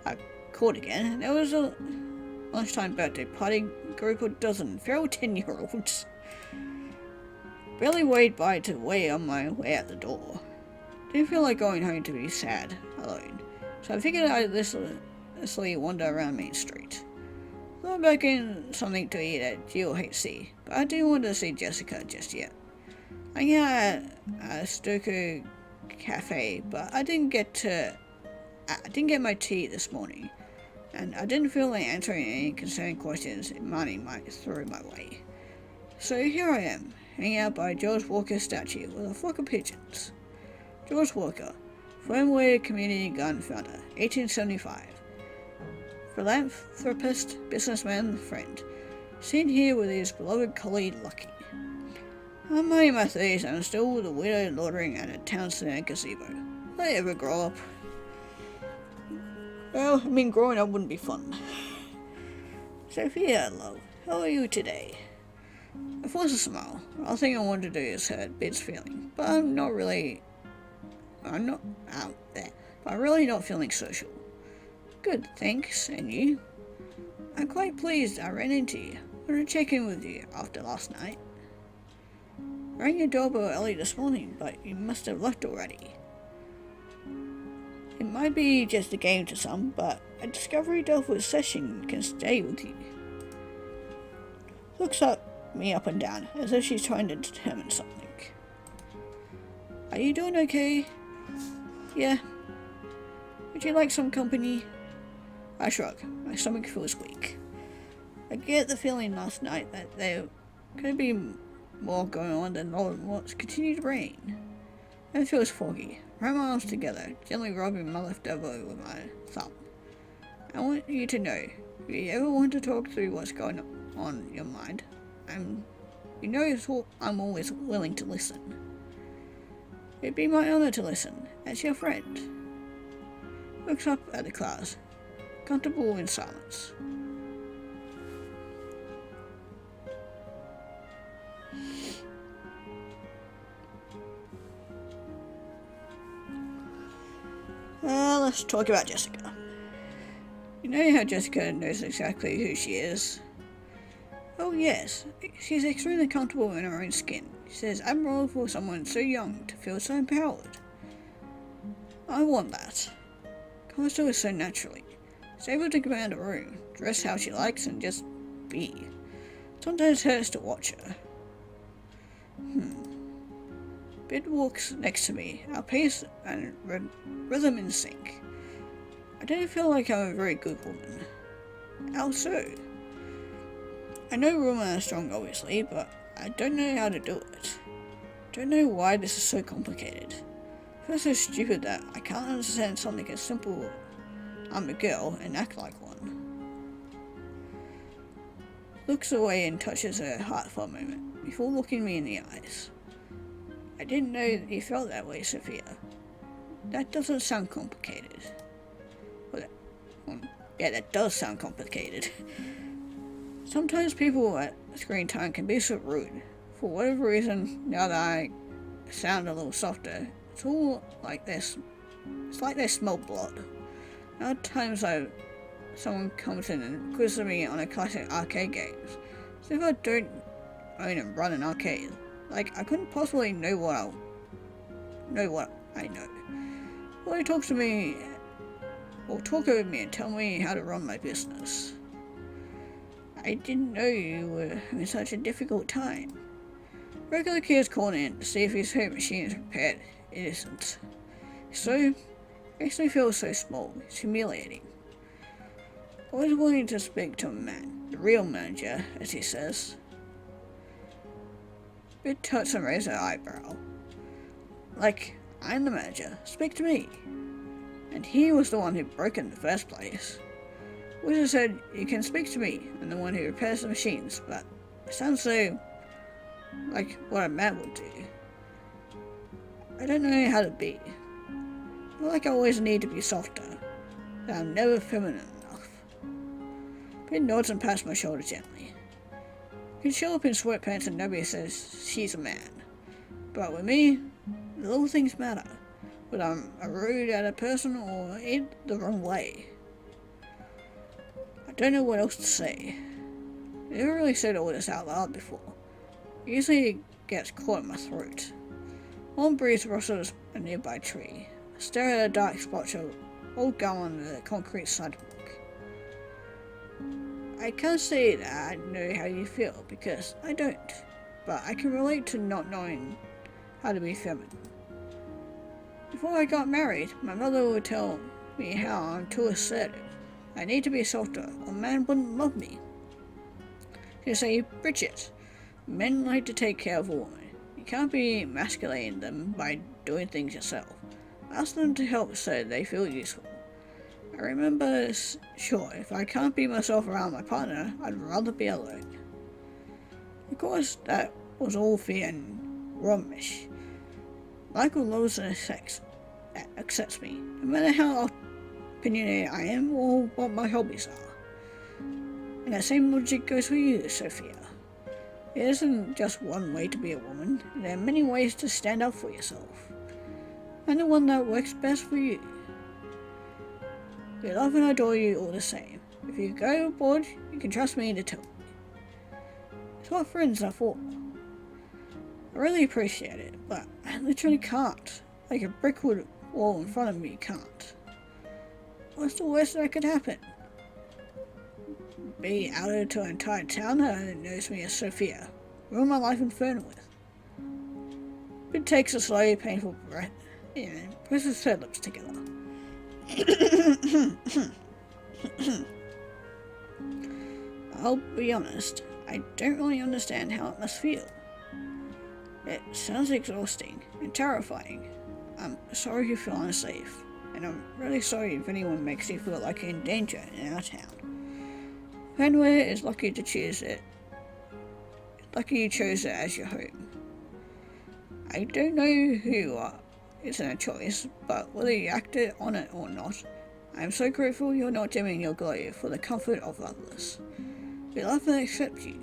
I caught again, and there was a lunchtime birthday party group of dozen feral 10-year-olds. Barely waved by to wait on my way out the door. Didn't feel like going home to be sad, alone, so I figured I'd listlessly wander around Main Street. Thought back in something to eat at GLHC, but I didn't want to see Jessica just yet. I got a Stuku cafe, but I didn't get my tea this morning, and I didn't feel like answering any concerning questions Marnie might throw my way. So here I am, hanging out by George Walker's statue with a flock of pigeons. George Walker, Fernway Community Gun founder, 1875. Philanthropist, businessman, friend. Seen here with his beloved colleague Lucky. I'm in my 30s and I'm still with a widow loitering at a town center gazebo. Will I ever grow up? Well, I mean, growing up wouldn't be fun. Sophia, love, how are you today? I forced a smile. All thing I wanted to do is hurt Bid's feeling, but I'm really not feeling social. Good, thanks, and you? I'm quite pleased I ran into you. I wanted to check in with you after last night. rang your doorbell early this morning, but you must have left already. It might be just a game to some, but a Discovery Delta session can stay with you. Looks at me up and down, as if she's trying to determine something. Are you doing okay? Yeah. Would you like some company? I shrug. My stomach feels weak. I get the feeling last night that there could be more going on than what's continued to rain. It feels foggy. Wrap my arms together, gently rubbing my left elbow with my thumb. I want you to know, if you ever want to talk through what's going on in your mind, I'm always willing to listen. It'd be my honor to listen, as your friend. Looks up at the clouds, comfortable in silence. Let's talk about Jessica. You know how Jessica knows exactly who she is? Oh yes, she's extremely comfortable in her own skin. She says admirable for someone so young to feel so empowered. I want that. Comes to her so naturally. She's able to command a room, dress how she likes, and just be. Sometimes it hurts to watch her. Bid walks next to me, our pace and rhythm in sync. I don't feel like I'm a very good woman. How so? I know women are strong, obviously, but I don't know how to do it. Don't know why this is so complicated. I feel so stupid that I can't understand something as simple I'm a girl and act like one. Looks away and touches her heart for a moment, before looking me in the eyes. I didn't know that you felt that way, Sophia. That doesn't sound complicated. Yeah, that does sound complicated. Sometimes people at screen time can be so rude. For whatever reason, now that I sound a little softer, it's all like this. It's like they smell blood. At times someone comes in and quizzes me on a classic arcade games. So if I don't own and run an arcade, like I couldn't possibly know what I know. Well, he talks to me, or talk over me and tell me how to run my business. I didn't know you were having such a difficult time. Regular kids call in to see if his home machine is repaired. It isn't. So, makes me feel so small. It's humiliating. Always willing to speak to a man, the real manager, as he says. Bit touched and raised her eyebrow. Like, I'm the manager, speak to me. And he was the one who broke it in the first place. Wizard said, you can speak to me, I'm the one who repairs the machines, but it sounds so like what a man would do. I don't know how to be. I feel like I always need to be softer, that I'm never feminine enough. Ben nods and pats my shoulder gently. You can show up in sweatpants and nobody says she's a man. But with me, the little things matter. Whether I'm rude at a person or in the wrong way. I don't know what else to say. I never really said all this out loud before. Usually it gets caught in my throat. Warm breeze rustles a nearby tree. I stare at a dark splotch of old gum on the concrete sidewalk. I can't say that I know how you feel, because I don't. But I can relate to not knowing how to be feminine. Before I got married, my mother would tell me how I'm too assertive. I need to be softer, or man wouldn't love me. She'd say, Bridget, men like to take care of a woman. You can't be emasculating them by doing things yourself. Ask them to help so they feel useful. I remember, sure, if I can't be myself around my partner, I'd rather be alone. Of course, that was all fear and rubbish. Michael loves and accepts me, no matter how opinionated I am or what my hobbies are. And that same logic goes for you, Sophia. It isn't just one way to be a woman. There are many ways to stand up for yourself. And the one that works best for you. We love and adore you all the same. If you go aboard, you can trust me to tell me. It's what friends are for. I really appreciate it, but I literally can't. Like a brick wood wall in front of me can't. What's the worst that could happen? Be outed to an entire town that knows me as Sophia. Ruin my life infernal with. It takes a slow, painful breath and presses her lips together. I'll be honest, I don't really understand how it must feel. It sounds exhausting and terrifying. I'm sorry you feel unsafe, and I'm really sorry if anyone makes you feel like you're in danger in our town. Fenway is lucky to choose it. Lucky you chose it as your home. I don't know who you are, isn't a choice, but whether you acted on it or not, I am so grateful you're not dimming your glow for the comfort of others. We love and accept you.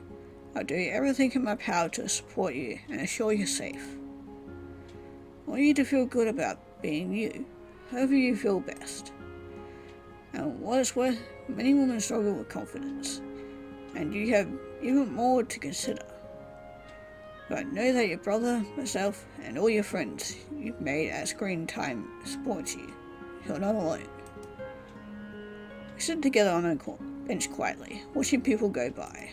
I'll do everything in my power to support you and assure you're safe. I want you to feel good about being you, however you feel best. And what it's worth, many women struggle with confidence, and you have even more to consider. But know that your brother, myself, and all your friends you've made at screen time supports you. You're not alone. We sit together on a bench quietly, watching people go by.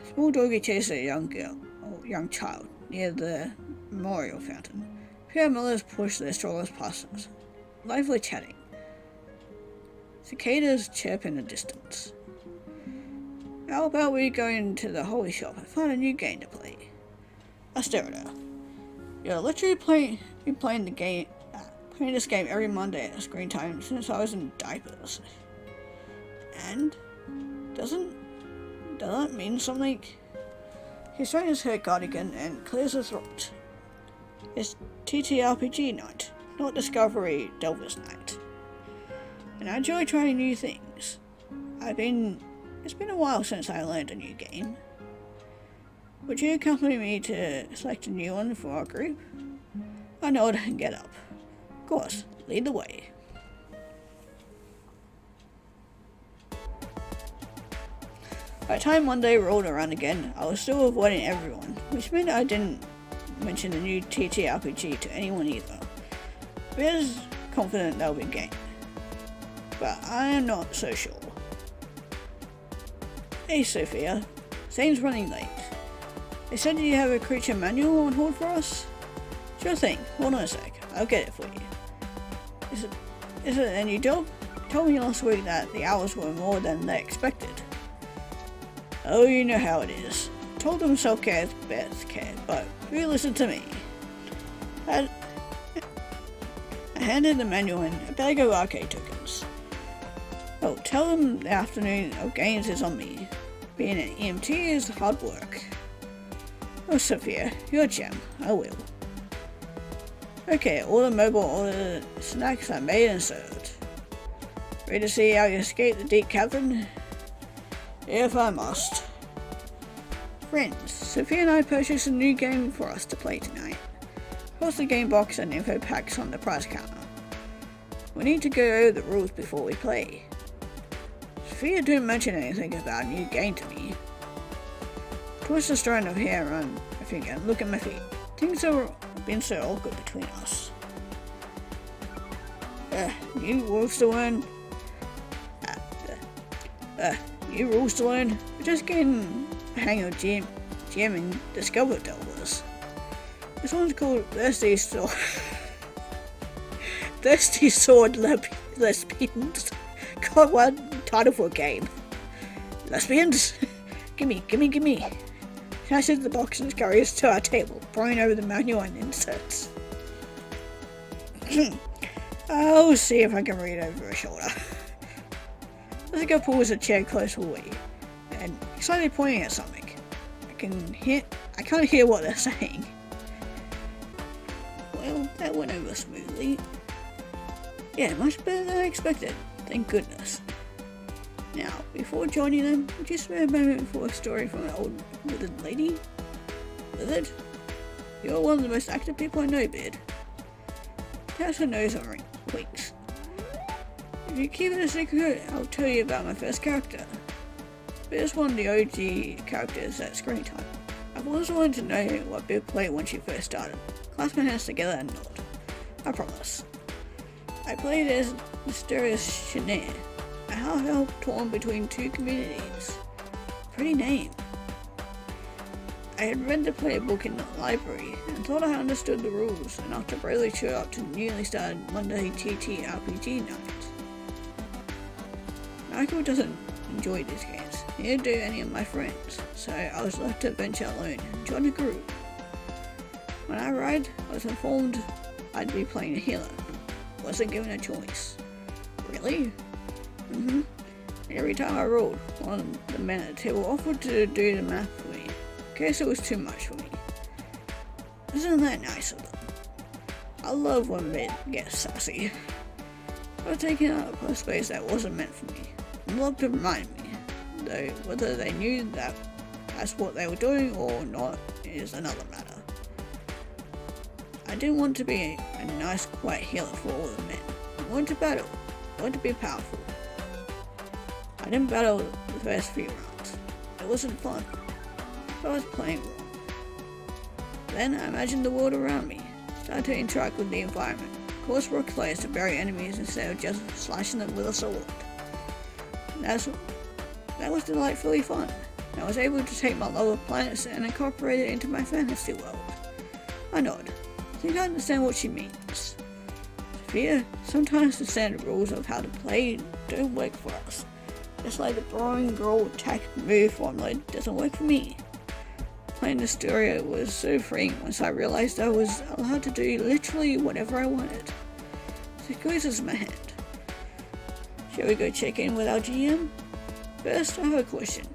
A small doggy chases a young child near the memorial fountain. Peer Millers push their strollers past us, lively chatting. Cicadas chirp in the distance. How about we go into the Holy Shop and find a new game to play? I stare at her. You're literally playing this game every Monday at screen time since I was in diapers. And doesn't that mean something? He straightens her cardigan and clears her throat. It's TTRPG night, not Discovery Delvers night. And I enjoy trying new things. It's been a while since I learned a new game. Would you accompany me to select a new one for our group? I nod and get up. Of course, lead the way. By the time Monday rolled around again, I was still avoiding everyone, which meant I didn't mention the new TTRPG to anyone either. Bear's confident they'll be game, but I am not so sure. Hey Sophia, Zane's running late. They said you have a creature manual on hold for us? Sure thing, hold on a sec, I'll get it for you. Is it a new job? You told me last week that the hours were more than they expected. Oh, you know how it is. I told them self-care is best care, but you listen to me. I handed the manual and a bag of arcade tokens. Oh, tell them the afternoon of games is on me. Being an EMT is hard work. Oh, Sophia, you're a gem. I will. Okay, all the mobile order snacks are made and served. Ready to see how you escape the deep cavern? If I must. Friends, Sophia and I purchased a new game for us to play tonight. Plus the game box and info packs on the prize counter. We need to go over the rules before we play. Sophia didn't mention anything about a new game to me. Twist a strand of hair around my finger and look at my feet. Things have been so awkward between us. New rules to learn. New rules to learn. We're just getting a hang of GMing Discover Delvers. This one's called Thirsty Sword. Thirsty Sword Lesbians. God, what title for a game. Lesbians? Gimme. Smashes the box and scurries to our table, pouring over the manual and inserts. I'll see if I can read over her shoulder. Let's go pulls a chair closer away, and excitedly pointing at something. I can't hear what they're saying. Well, that went over smoothly. Yeah, much better than I expected, thank goodness. Now, before joining them, would you spare a moment for a story from an old withered lady? Withered? You're one of the most active people I know, Beard. Taps her nose and winks. If you keep it a secret, I'll tell you about my first character. Beard's one of the OG characters at screen time. I've always wanted to know what Bill played when she first started. Clasp my hands together and nod. I promise. I played as Mysterious Shanae, a half-elf torn between two communities. Pretty name. I had read the playbook in the library and thought I understood the rules enough to bravely show up to the newly started Monday TTRPG night. Michael doesn't enjoy these games, neither do any of my friends, so I was left to venture alone and join a group. When I arrived, I was informed I'd be playing a healer. Wasn't given a choice. Really? Every time I rolled, one of the men at the table offered to do the math for me, in case it was too much for me. Isn't that nice of them? I love when men get sassy. I was taking out a space that wasn't meant for me, and loved to remind me, though whether they knew that that's what they were doing or not is another matter. I didn't want to be a nice, quiet healer for all the men. I wanted to battle. I wanted to be powerful. I didn't battle the first few rounds. It wasn't fun. I was playing wrong. Then I imagined the world around me. Started to interact with the environment. Caused rock players to bury enemies instead of just slashing them with a sword. That was delightfully fun. I was able to take my love of planets and incorporate it into my fantasy world. I nod. I think I understand what she means. Sophia, sometimes the standard rules of how to play don't work for us. Just like the boring girl attack move formula doesn't work for me. Playing Astoria was so freeing once I realized I was allowed to do literally whatever I wanted. So squeezes my hand. Shall we go check in with our GM? First, I have a question.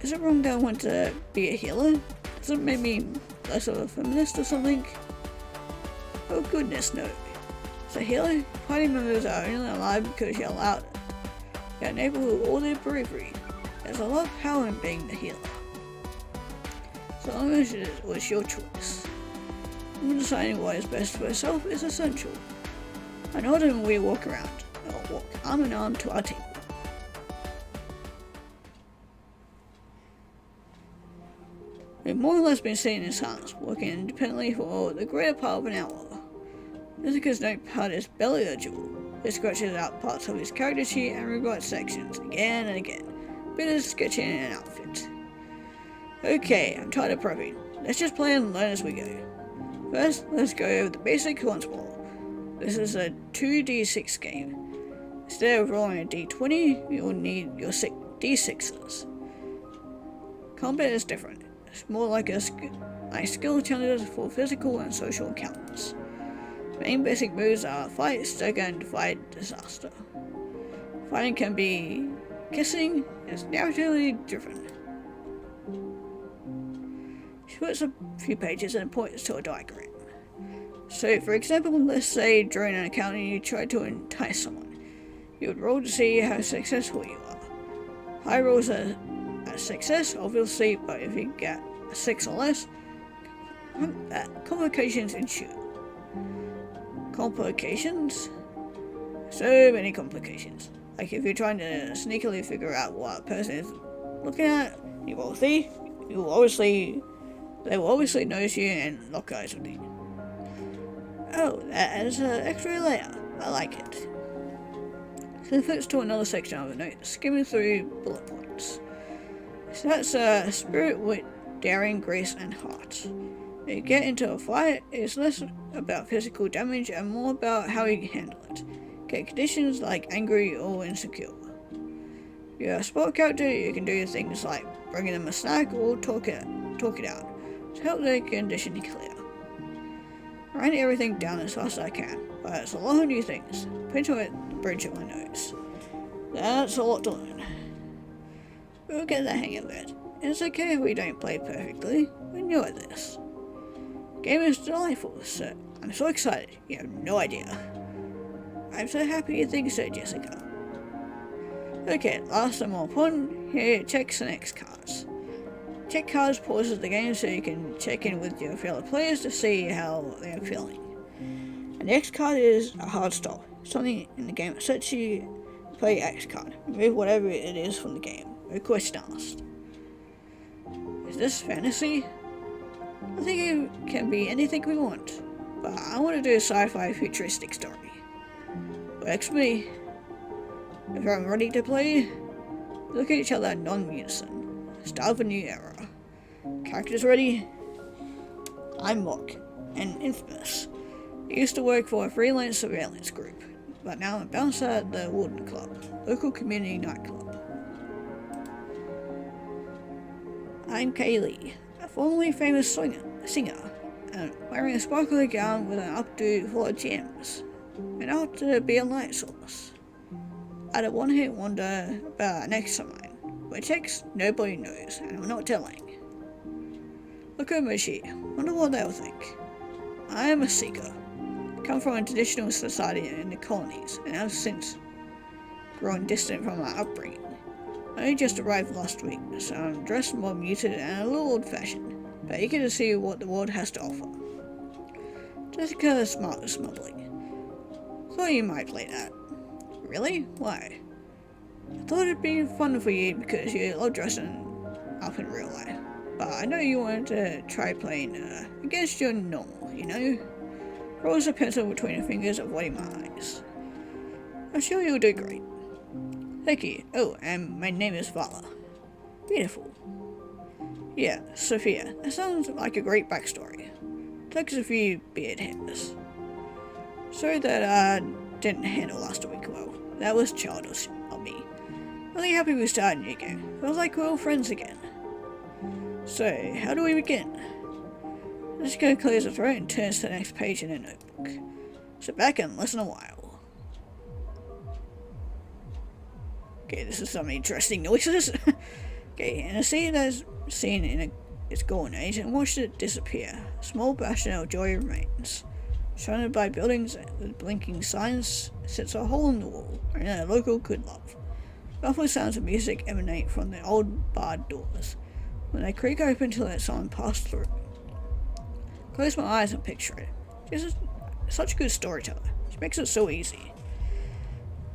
Is it wrong that I want to be a healer? Does it make me less of a feminist or something? Oh goodness, no. As a healer, party members are only alive because you're allowed it. You're enabled all their bravery. There's a lot of power in being the healer. So long as it was your choice. Even deciding what is best for yourself is essential. I nod and we walk around. I'll walk arm in arm to our table. We've more or less been sitting in silence, working independently for the greater part of an hour. Izuka's notepad is barely legible. He scratches out parts of his character sheet and rewrites sections again and again. Bit of sketching an outfit. Okay, I'm tired of prepping. Let's just play and learn as we go. First, let's go over the basics once more. This is a 2d6 game. Instead of rolling a d20, you'll need your d6s. Combat is different. It's more like skill challenges for physical and social encounters. Main basic moves are Fight, Stagger, and Divide Disaster. Fighting can be kissing, is narratively driven. She puts a few pages and points to a diagram. So, for example, let's say during an encounter you try to entice someone. You would roll to see how successful you are. High rolls are a success, obviously, but if you get a 6 or less, complications ensue. Complications? So many complications. Like if you're trying to sneakily figure out what a person is looking at, you will see, they will obviously notice you and lock eyes with you. Oh, that adds an extra layer. I like it. So it flips to another section of the note, skimming through bullet points. So that's spirit, wit, daring, grace, and heart. When you get into a fight, it's less about physical damage and more about how you handle it. Get conditions like angry or insecure. If you're a sport character, you can do things like bringing them a snack or talk it out to help their condition clear. Write everything down as fast as I can, but it's a lot of new things. Pinch on it, the bridge of my nose. That's a lot to learn. We'll get the hang of it. It's okay if we don't play perfectly. We know this. The game is delightful, so I'm so excited. You have no idea. I'm so happy you think so, Jessica. Okay, last and more important, here checks and X cards. Check cards pauses the game so you can check in with your fellow players to see how they are feeling. And the X card is a hard stop. Something in the game that sets you to play X card. Remove whatever it is from the game. No question asked. Is this fantasy? I think it can be anything we want, but I want to do a sci-fi futuristic story. Works for me. If I'm ready to play, look at each other non-unison. Start of a new era. Characters ready? I'm Mark, and infamous. I used to work for a freelance surveillance group, but now I'm a bouncer at the Warden Club, local community nightclub. I'm Kaylee, a formerly famous singer, and wearing a sparkly gown with an updo full of gems, and out to be a light source. I had a one-hit wonder about an ex of mine, which ex nobody knows, and I'm not telling. Look at my sheet, wonder what they'll think. I am a seeker. Come from a traditional society in the colonies, and have since grown distant from my upbringing. I only just arrived last week, so I'm dressed more muted and a little old-fashioned, but eager to see what the world has to offer. Jessica smiled smuggling. Thought you might play that. Really? Why? I thought it'd be fun for you because you love dressing up in real life, but I know you wanted to try playing against your normal, you know? Rolls a pencil between her fingers, avoiding my eyes. I'm sure you'll do great. Thank you. Oh, and my name is Vala. Beautiful. Yeah, Sophia. That sounds like a great backstory. Takes a few beard hairs. Sorry that I didn't handle last week well. That was childish of me. Really happy we started a new game. Feels like we're all friends again. So, how do we begin? Jessica clears her throat and turns to the next page in her notebook. Sit back and listen a while. Okay, this is some interesting noises. Okay, and I see that's seen in its golden age and watched it disappear. A small bastion of joy remains. Surrounded by buildings with blinking signs, sits a hole in the wall, and a local good love. Muffled sounds of music emanate from the old barred doors, when they creak open to let someone pass through. Close my eyes and picture it. This is such a good storyteller. She makes it so easy.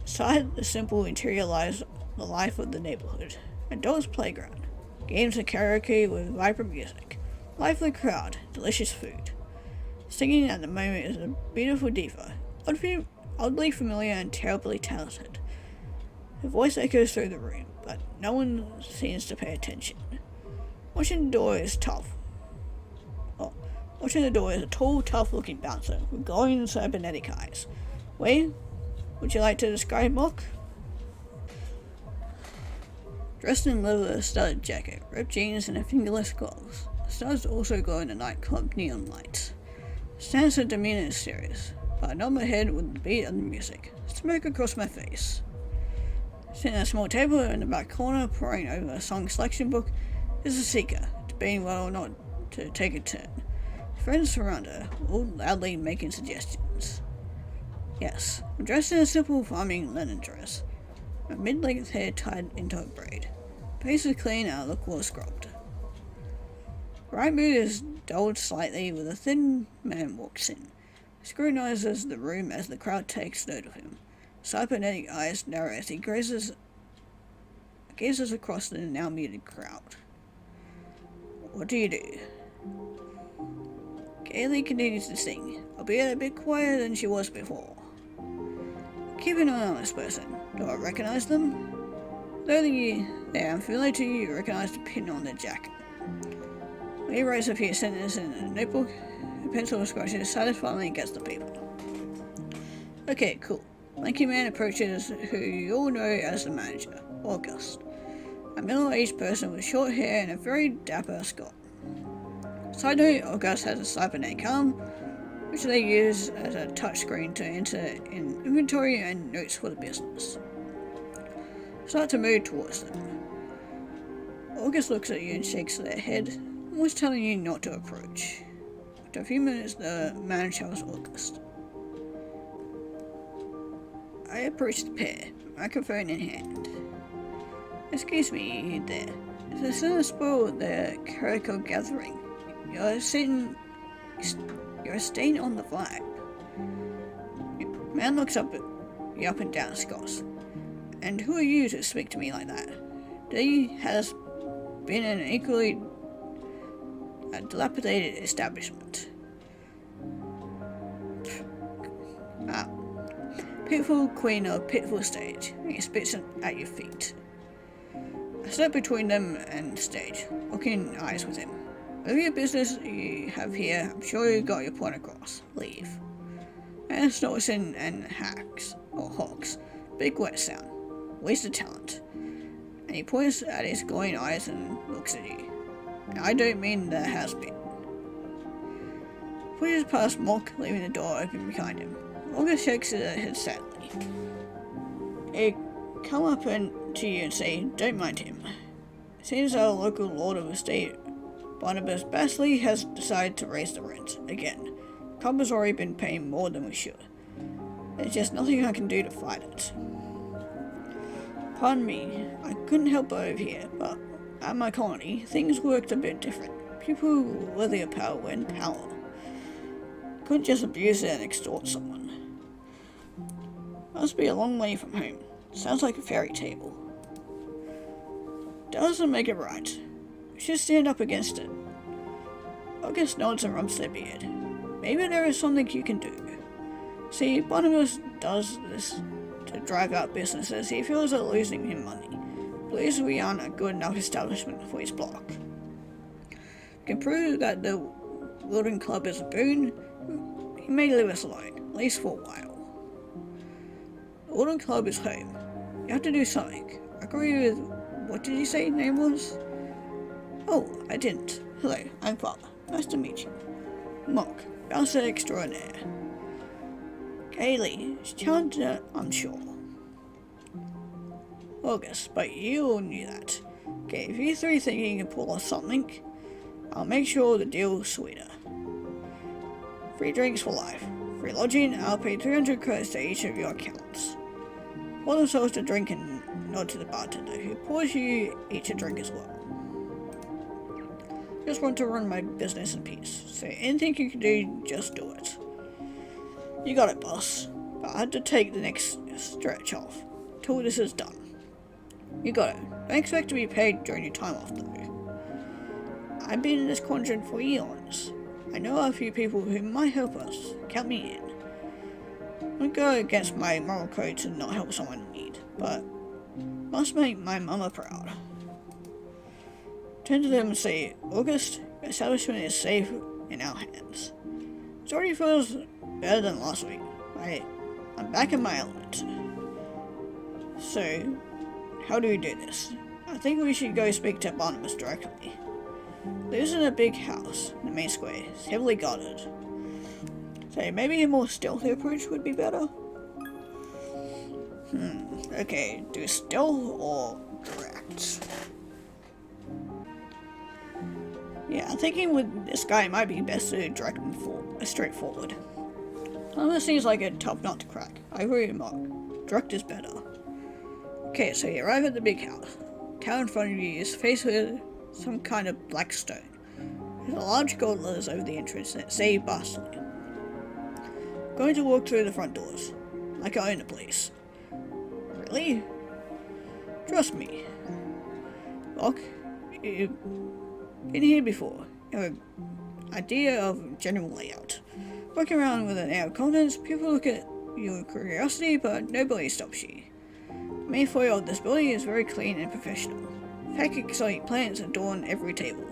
Inside, the simple interior lies the life of the neighborhood. Adults' playground. Games and karaoke with vibrant music. Lively crowd. Delicious food. Singing at the moment is a beautiful diva. Oddly familiar and terribly talented. Her voice echoes through the room, but no one seems to pay attention. Watching the door is tough. Watching the door is a tall, tough-looking bouncer with glowing cybernetic eyes. Wait, would you like to describe Mock? Dressed in leather studded jacket, ripped jeans, and fingerless gloves. The studs also glow in the nightclub neon lights. Stance and demeanor is serious, but I nod my head with the beat of the music. Smoke across my face. Sitting at a small table in the back corner, poring over a song selection book, is a seeker, debating whether or not to take a turn. Friends surround her, all loudly making suggestions. Yes, I'm dressed in a simple farming linen dress. My mid-length hair tied into a braid. Face is clean and I look well scrubbed. Right mood is dulled slightly with a thin man walks in. He scrutinizes the room as the crowd takes note of him. Cybernetic eyes narrow as he gazes across the now muted crowd. What do you do? Kaylee continues to sing, albeit a bit quieter than she was before. Keep an eye on this person. Do I recognize them? Though they are unfamiliar to you, you recognize the pin on their jacket. He writes a few sentences in a notebook. A pencil scratches satisfyingly against the paper. Okay, cool. Lanky man approaches who you all know as the manager, August. A middle-aged person with short hair and a very dapper skull. Side note, August has a cybernetic arm, which they use as a touchscreen to enter in inventory and notes for the business. Start to move towards them. August looks at you and shakes their head, almost telling you not to approach. After a few minutes, the man tells August. I approach the pair, microphone in hand. Excuse me there. Is this a spoil the Kuroko gathering? You're a stain on the vibe. Man looks up at you up and down Scots. And who are you to speak to me like that? He has been an equally a dilapidated establishment. Pitiful queen of pitiful stage, and he spits at your feet. I step between them and the stage, locking eyes with him. Whatever your business you have here, I'm sure you got your point across. Leave. And Snorson and Hawks. Big wet sound. Wasted talent. And he points at his glowing eyes and looks at you. Now, I don't mean the has-been. Pushes past Mock, leaving the door open behind him. August shakes his head sadly. He'd come up to you and say, don't mind him. It seems our local lord of estate, Barnabas Bastley, has decided to raise the rent again. Club has already been paying more than we should. There's just nothing I can do to fight it. Pardon me, I couldn't help over here, but at my colony, things worked a bit different. People worthy of power were in power. Couldn't just abuse it and extort someone. Must be a long way from home. Sounds like a fairy tale. Doesn't make it right. We should stand up against it. August nods and rubs their beard. Maybe there is something you can do. See, Barnabas does this to drive out businesses he feels are losing him money. Believes we aren't a good enough establishment for his block. We can prove that the Wilden Club is a boon. He may leave us alone, at least for a while. The Wilden Club is home. You have to do something. I agree with... What did you say your name was? Oh, I didn't. Hello, I'm Father. Nice to meet you. Mock, bouncer extraordinaire. Kaylee, she's challenged, I'm sure. August, but you all knew that. Okay, if you three think you can pull off something, I'll make sure the deal's sweeter. Free drinks for life. Free lodging, I'll pay 300 credits to each of your accounts. Pour themselves to drink and nod to the bartender, who pours you each a drink as well. Just want to run my business in peace, so anything you can do, just do it. You got it, boss, but I had to take the next stretch off, till this is done. You got it. Don't expect to be paid during your time off, though. I've been in this quadrant for eons. I know a few people who might help us. Count me in. I go against my moral code to not help someone in need, but must make my mama proud. Turn to them and say, August, your establishment is safe in our hands. It already feels better than last week. I'm back in my element. So, how do we do this? I think we should go speak to Barnabas directly. Lives in a big house in the main square. It's heavily guarded. So maybe a more stealthy approach would be better? Okay, do stealth or direct? Yeah, I'm thinking with this guy it might be best to direct him straightforward. This seems like a tough nut to crack. I agree with Mark. Direct is better. Okay, so you arrive at the big house. Tower in front of you is faced with some kind of black stone. There's a large gold letters over the entrance that say Bastley. Going to walk through the front doors, like I own the place. Really? Trust me. Look, you've been here before. You have an idea of general layout. Walking around with an air of confidence, people look at you with curiosity, but nobody stops you. The main foyer of this building is very clean and professional. In fact, exotic plants adorn every table.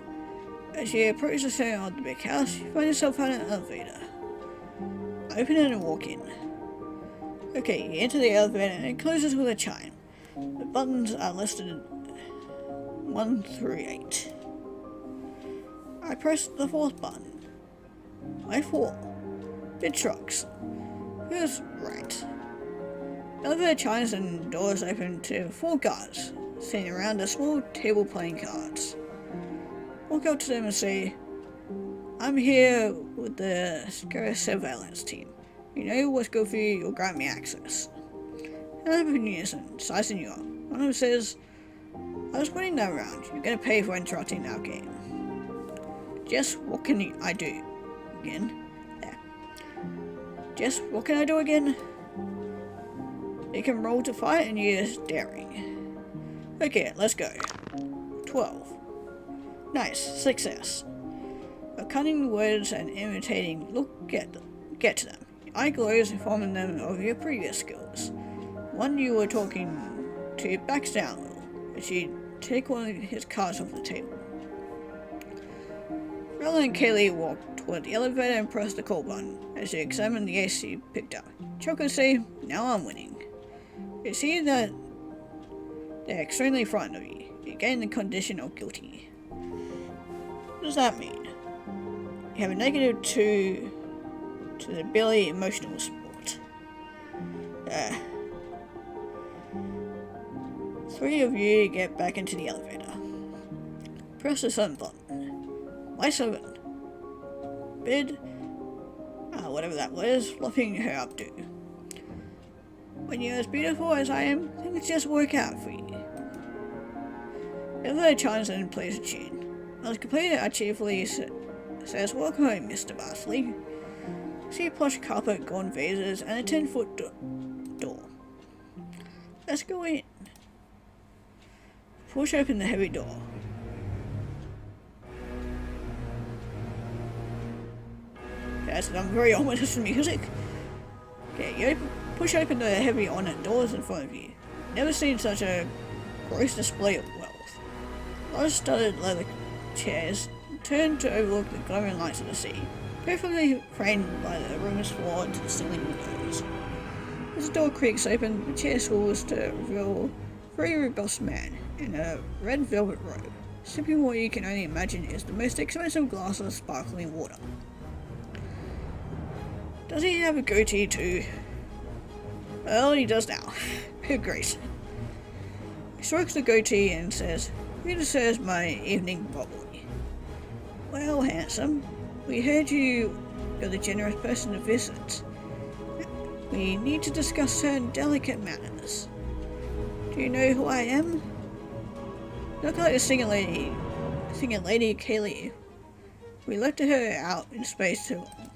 As you approach the center of the big house, you find yourself at an elevator. Open it and walk in. Okay, you enter the elevator and it closes with a chime. The buttons are listed 1 through 8. I press the 4th button. Why 4? Bit trucks. Who's right? The elevator chimes and doors open to 4 guards sitting around a small table playing cards. Walk up to them and say, I'm here with the Scare Surveillance team. You know what's good for you, you'll grant me access. And I've been using, sizing you up. One of them says, I was winning that round. You're gonna pay for interrupting our game. Just what can I do again? There. Just what can I do again? You can roll to fight and use daring. Okay, let's go. 12. Nice, success. cunning words and imitating look get to them. Your eye glows, informing them of your previous skills. One you were talking to backs down a little as you take one of his cards off the table. Rella and Kaylee walk toward the elevator and press the call button as you examine the ace you picked up. Chuck and say, "Now I'm winning." You see that they're extremely frightened of you. You gain the condition of guilty. What does that mean? You have a -2 to the ability emotional support. 3 of you get back into the elevator. Press the 7 button. Why 7? Bid, whatever that was, fluffing her up to. When you're as beautiful as I am, things just work out for you. The elevator chimes and plays a tune. As completed, cheerfully says, "Welcome home, Mr. Barsley." See plush carpet, gone vases, and a 10-foot door. Let's go in. Push open the heavy door. That's some very ominous music. Okay, you push open the heavy ornate doors in front of you. Never seen such a gross display of wealth. Large studded leather chairs turn to overlook the glimmering lights of the sea, perfectly framed by the room's floor to the ceiling windows. As the door creaks open, the chair swivels to reveal a very robust man in a red velvet robe, sipping what you can only imagine is the most expensive glass of sparkling water. Does he have a goatee too? Well, he does now. Great. He strokes the goatee and says, "Who deserves my evening bubbly?" "Well, handsome, we heard you're the generous person to visit. We need to discuss certain delicate matters. Do you know who I am?" "Look like the singing lady Kaylee. We left her out in space too long."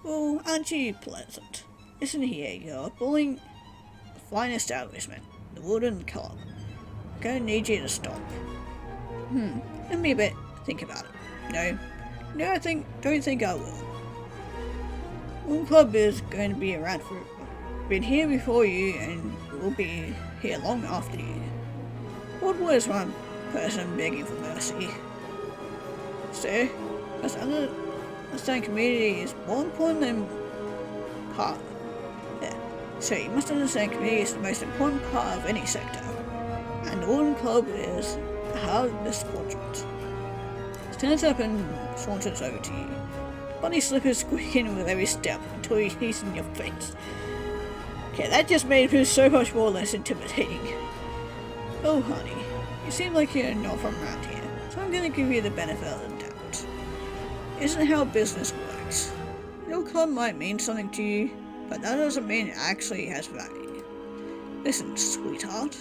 "Well, aren't you pleasant? Listen here, you're bullying a fine establishment, the Wooden Club. I'm gonna need you to stop." Let me think about it. No, don't think I will. Wooden Club is going to be around for been here before you and will be here long after you. What was one person begging for mercy? So, understand community is more important than part. Yeah. So you must understand community is the most important part of any sector, and the Wooden Club is the heart of this quadrant. He stands up and saunters over to you. Bunny slippers squeaking with every step until he's in your face. Okay, that just made him so much more less intimidating. "Oh, honey, you seem like you're not from around here, so I'm gonna give you the benefit of the doubt. Isn't how business works. Your club might mean something to you, but that doesn't mean it actually has value. Listen, sweetheart.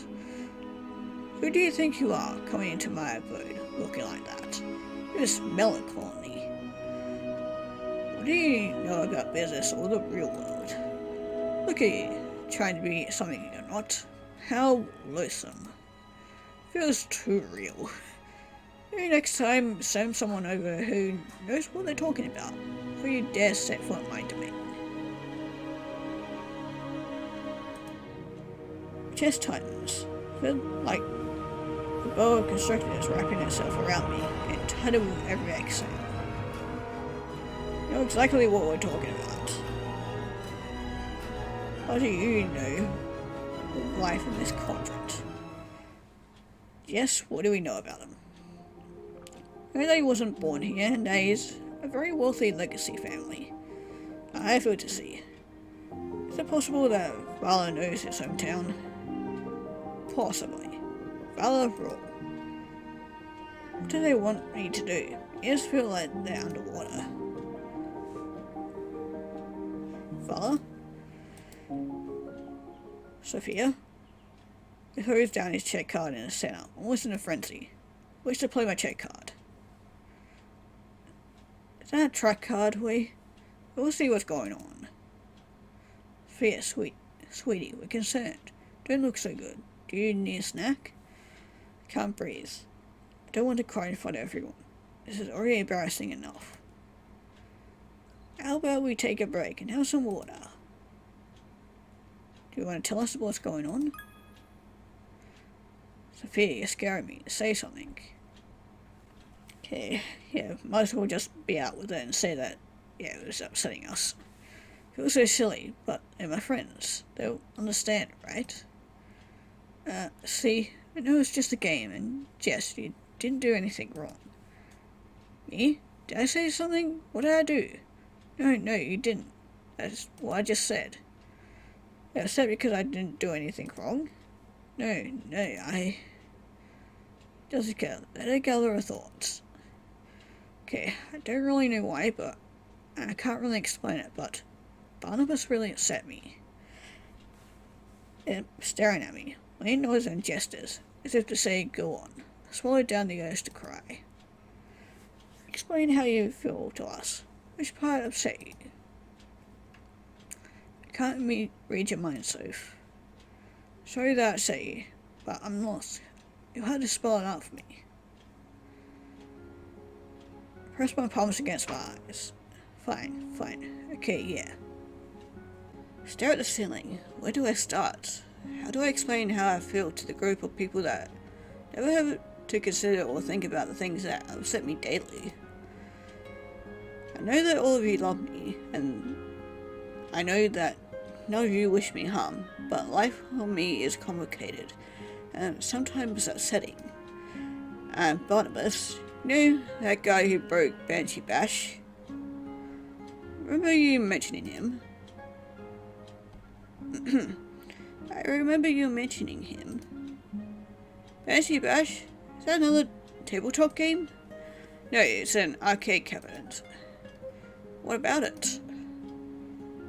Who do you think you are coming into my abode looking like that? You're just melancholy. What do you know about business or the real world? Look at you, trying to be something you're not. How loathsome. Feels too real. Maybe next time send someone over who knows what they're talking about, before you dare set foot in my domain." Chest tightens. Feel like the boa constrictor is wrapping itself around me and tighter with every exhale. You know exactly what we're talking about. How do you know of life in this quadrant? Yes, what do we know about him? I know that he wasn't born here, and that he's a very wealthy legacy family. I feel to see. Is it possible that Vala knows his hometown? Possibly. Vala rule. What do they want me to do? I just feel like they're underwater. Vala? Sophia? He throws down his check card in a center, almost in a frenzy. Wish to play my check card. Is that a track card, We'll see what's going on. Sophia, sweetie, we're concerned. Don't look so good. Do you need a snack? Can't breathe. I don't want to cry in front of everyone. This is already embarrassing enough. How about we take a break and have some water? Do you want to tell us what's going on? Sophia, you're scaring me. Say something. Okay, yeah, might as well just be out with it and say that, yeah, it was upsetting us. It was so silly, but they're my friends. They'll understand, right? See, I know it's just a game, and Jess, you didn't do anything wrong. Me? Did I say something? What did I do? No, you didn't. That's what I just said. Yeah, I said because I didn't do anything wrong. No, I... Jessica, let her gather her thoughts. Okay, I don't really know why, but I can't really explain it, but Barnabas really upset me. Staring at me, making noise and gestures, as if to say, go on. I swallowed down the urge to cry. Explain how you feel to us. Which part upset you? I can't read your mind, Soph. Sorry that I upset you, but I'm lost. You had to spell it out for me. Press my palms against my eyes. Fine. Okay, yeah. Stare at the ceiling. Where do I start? How do I explain how I feel to the group of people that never have to consider or think about the things that upset me daily? I know that all of you love me, and I know that none of you wish me harm, but life for me is complicated, and sometimes upsetting. And Barnabas, you know, that guy who broke Banshee Bash? Remember you mentioning him? I remember you mentioning him. Banshee Bash? Is that another tabletop game? No, it's an arcade cabinet. What about it?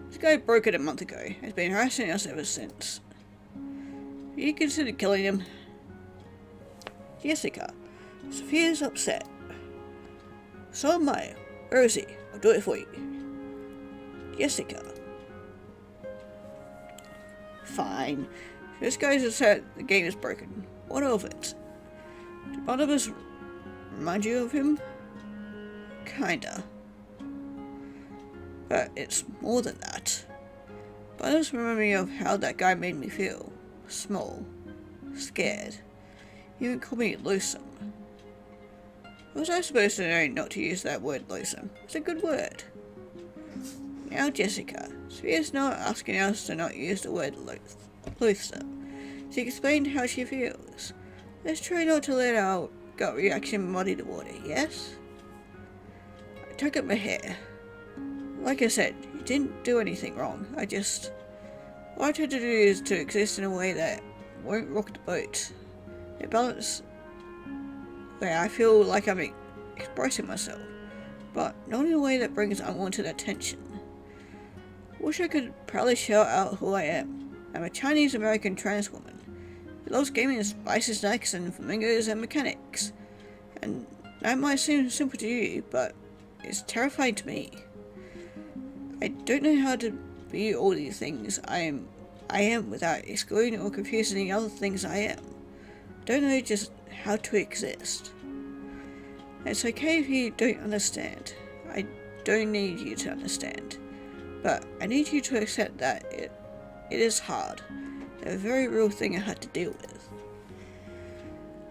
This guy broke it a month ago. Has been harassing us ever since. Have you considered killing him? Jessica, Sophia's upset. So am I. Where is he? I'll do it for you. Jessica. Fine. This guy's upset the game is broken. What of it? Did Barnabas remind you of him? Kinda. But it's more than that. Barnabas reminded me of how that guy made me feel. Small. Scared. He even called me loathsome. Was I supposed to know not to use that word loathsome? It's a good word. Now, Jessica, Sophia's not asking us to not use the word loathsome. She explained how she feels. Let's try not to let our gut reaction muddy the water, yes? I took up my hair. Like I said, you didn't do anything wrong. What I tried to do is to exist in a way that won't rock the boat. A balance where I feel like I'm expressing myself, but not in a way that brings unwanted attention. Wish I could proudly shout out who I am. I'm a Chinese American trans woman who loves gaming and spicy snacks and flamingos and mechanics. And that might seem simple to you, but it's terrifying to me. I don't know how to be all these things I am without excluding or confusing the other things I am. I don't know just how to exist. It's okay if you don't understand. I don't need you to understand. But I need you to accept that it is hard. A very real thing I had to deal with.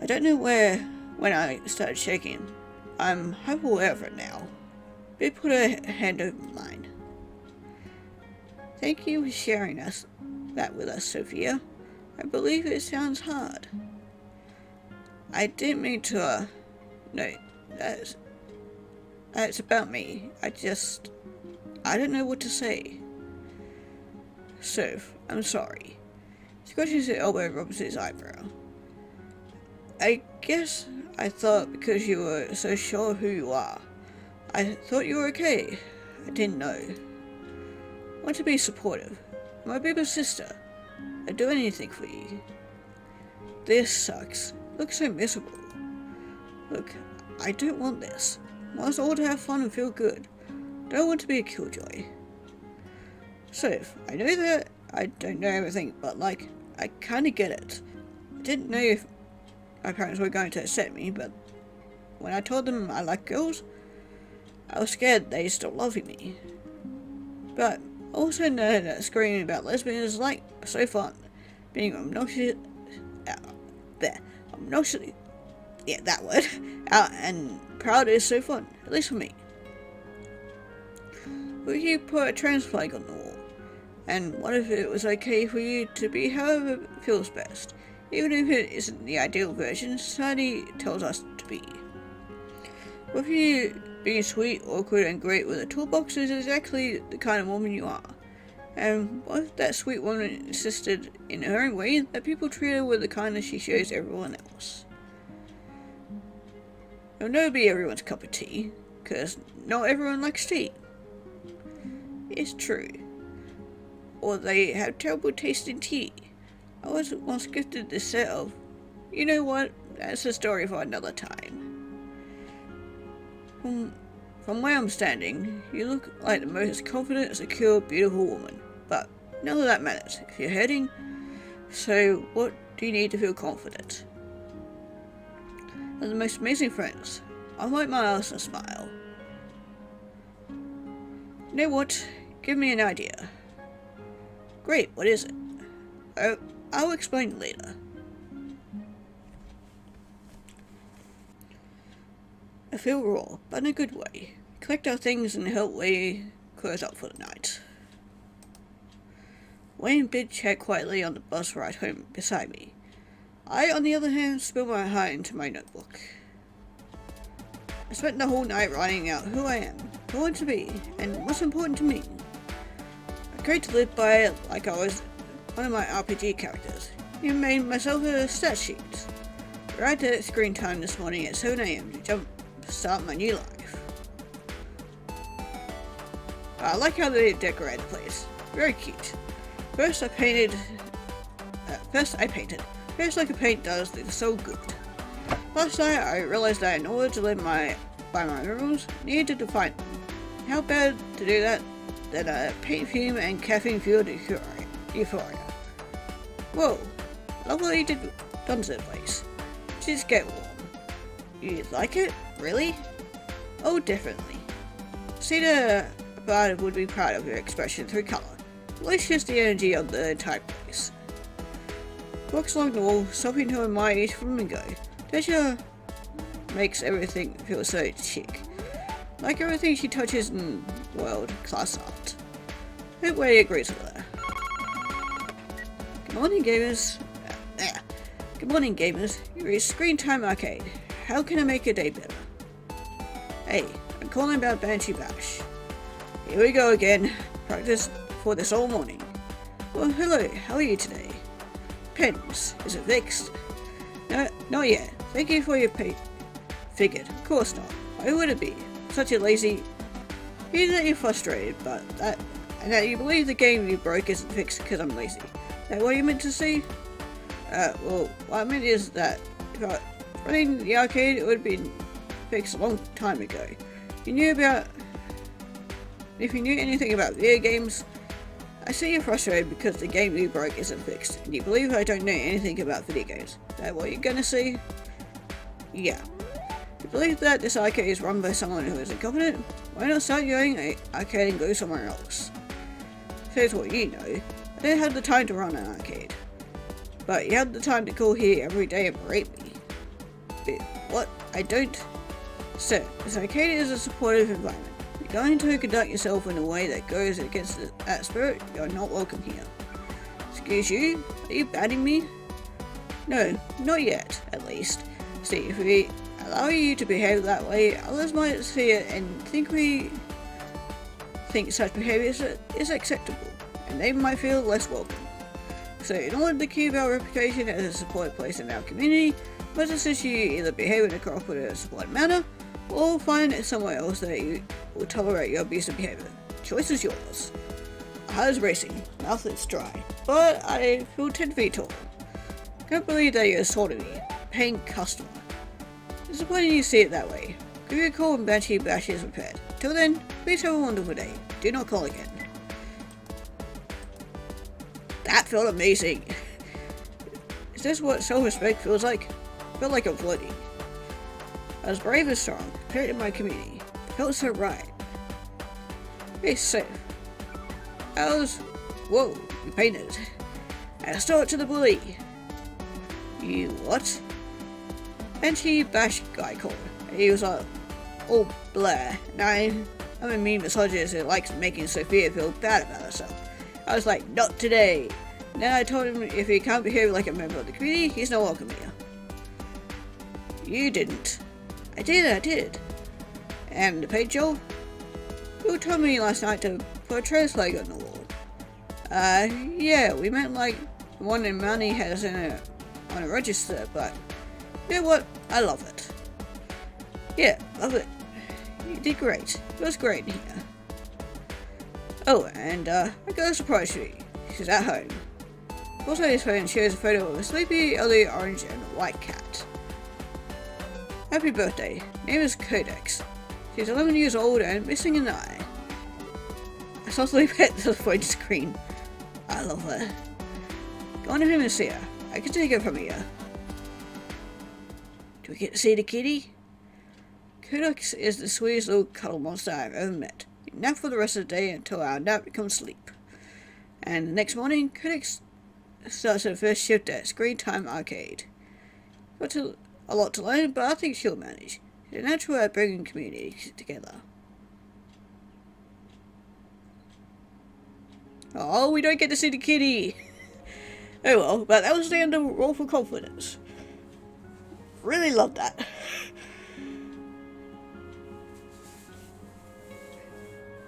I don't know when I started shaking. I'm hyper aware of it now. Bid put a hand over mine. Thank you for sharing that with us, Sophia. I believe it sounds hard. I didn't mean to, no, that's about me. I don't know what to say. Soph, I'm sorry. Scratches his elbow and rubs his eyebrow. I guess I thought because you were so sure of who you are, I thought you were okay. I didn't know. I want to be supportive. My bigger sister. I'd do anything for you. This sucks. Looks so miserable. Look, I don't want this. I want us all to have fun and feel good. Don't want to be a killjoy. Soph, I know that I don't know everything, but like, I kinda get it. I didn't know if my parents were going to accept me, but when I told them I like girls. I was scared they'd stop loving me. But I also know that screaming about lesbians is like so fun. Being obnoxious, obnoxious, yeah, that word, out and proud is so fun, at least for me. What if you put a trans flag on the wall? And what if it was okay for you to be however feels best, even if it isn't the ideal version society tells us to be? What if you being sweet, awkward, and great with a toolbox is exactly the kind of woman you are? And what if that sweet woman insisted in her own way that people treat her with the kindness she shows everyone else? It'll never be everyone's cup of tea, because not everyone likes tea. It's true. Or they have terrible taste in tea. I was once gifted this set of, you know what, that's a story for another time. From where I'm standing, you look like the most confident, secure, beautiful woman. But none of that matters if you're hurting. So what do you need to feel confident? They're the most amazing friends. I wipe my ass and smile. You know what? Give me an idea. Great, what is it? Oh, I'll explain later. I feel raw, but in a good way. Collect our things and help Wei close up for the night. Wei and Bid chat quietly on the bus ride home beside me. I, on the other hand, spill my heart into my notebook. I spent the whole night writing out who I am, who I want to be, and what's important to me. I tried to live by it like I was one of my RPG characters. Even made myself a stat sheet. Arrived at screen time this morning at 7 AM to start my new life. I like how they decorate the place. Very cute. First I painted. First like a paint does, it's so good. Last night I realized that in order to live by my rules, I needed to define them. How bad to do that than paint fume and caffeine fueled euphoria. Whoa, lovely Dunzo place. Just get warm. You like it? Really? Oh, definitely. Cedar Bard would be proud of your expression through colour. Delicious the energy of the entire place. Walks along the wall, stopping to admire each flamingo. Desha makes everything feel so chic. Like everything she touches in world-class art. Midway agrees with her. Good morning, gamers. Good morning, gamers. You're at Screen Time Arcade. How can I make your day better? Hey, I'm calling about Banshee Bash. Here we go again. Practice for this all morning. Well, hello. How are you today? Pens. Is it fixed? No, not yet. Thank you for your pay. Figured. Of course not. Why would it be? Such a lazy. Either that you're frustrated, and that you believe the game you broke isn't fixed because I'm lazy. Is that what you meant to say? Well, what I meant is that if I was running the arcade, it would have been fixed a long time ago. If you knew anything about video games, I see you're frustrated because the game you broke isn't fixed, and you believe I don't know anything about video games. Is that what you're gonna say? Yeah. You believe that this arcade is run by someone who is incompetent? Why not start your own arcade and go somewhere else? Here's what you know. I don't have the time to run an arcade. But you have the time to call here every day and berate me. But what? I don't. So, this arcade is a supportive environment. If you're going to conduct yourself in a way that goes against that spirit, you're not welcome here. Excuse you? Are you banning me? No, not yet, at least. See, if we allow you to behave that way, others might see it and think such behaviour is acceptable, and they might feel less welcome. So in order to keep our reputation as a supported place in our community, most assist you either behave in a cooperative, supported manner, or find somewhere else that you will tolerate your abusive behaviour. Choice is yours. My heart is racing, mouth is dry, but I feel 10 feet tall. Can't believe that you're sort of me, paying customer. Disappointing you see it that way. Give you a call when Banshee Bash is repaired. Till then, please have a wonderful day. Do not call again. That felt amazing. Is this what self-respect feels like? I feel like I'm floating. I was brave and strong, compared to my community. I felt so right. Be safe. I was... Whoa, you painted. And I stole it to the bully. You what? Anti-bash guy called. He was like, all blah. I'm a mean misogynist who likes making Sophia feel bad about herself. I was like, not today. Then I told him if he can't behave like a member of the community, he's not welcome here. You didn't. I did. And the paid Joel? You told me last night to put a translator on the wall. Yeah, we meant like the one that Manny has on a register, but you know what? I love it. Yeah, love it. You did great. It was great in here. Oh, and I got a surprise for you. She's at home. Also, his phone shows a photo of a sleepy, ugly, orange and white cat. Happy birthday. Name is Codex. She's 11 years old and missing an eye. I softly pet the phone screen. I love her. Go on to him and see her. I can take her from here. Do we get to see the kitty? Codex is the sweetest little cuddle monster I've ever met. We nap for the rest of the day until our nap becomes sleep. And the next morning, Codex starts her first shift at Screen Time Arcade. Got a lot to learn, but I think she'll manage. She's a natural at bringing communities together. Oh, we don't get to see the kitty! Oh well, but that was the end of Roll for Confidence. Really loved that.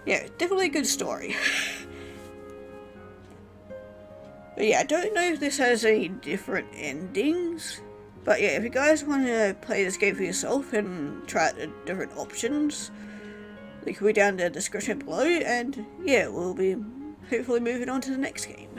Yeah, definitely a good story. But yeah, I don't know if this has any different endings. But yeah, if you guys want to play this game for yourself and try out the different options, link will be down in the description below, and yeah, we'll be hopefully moving on to the next game.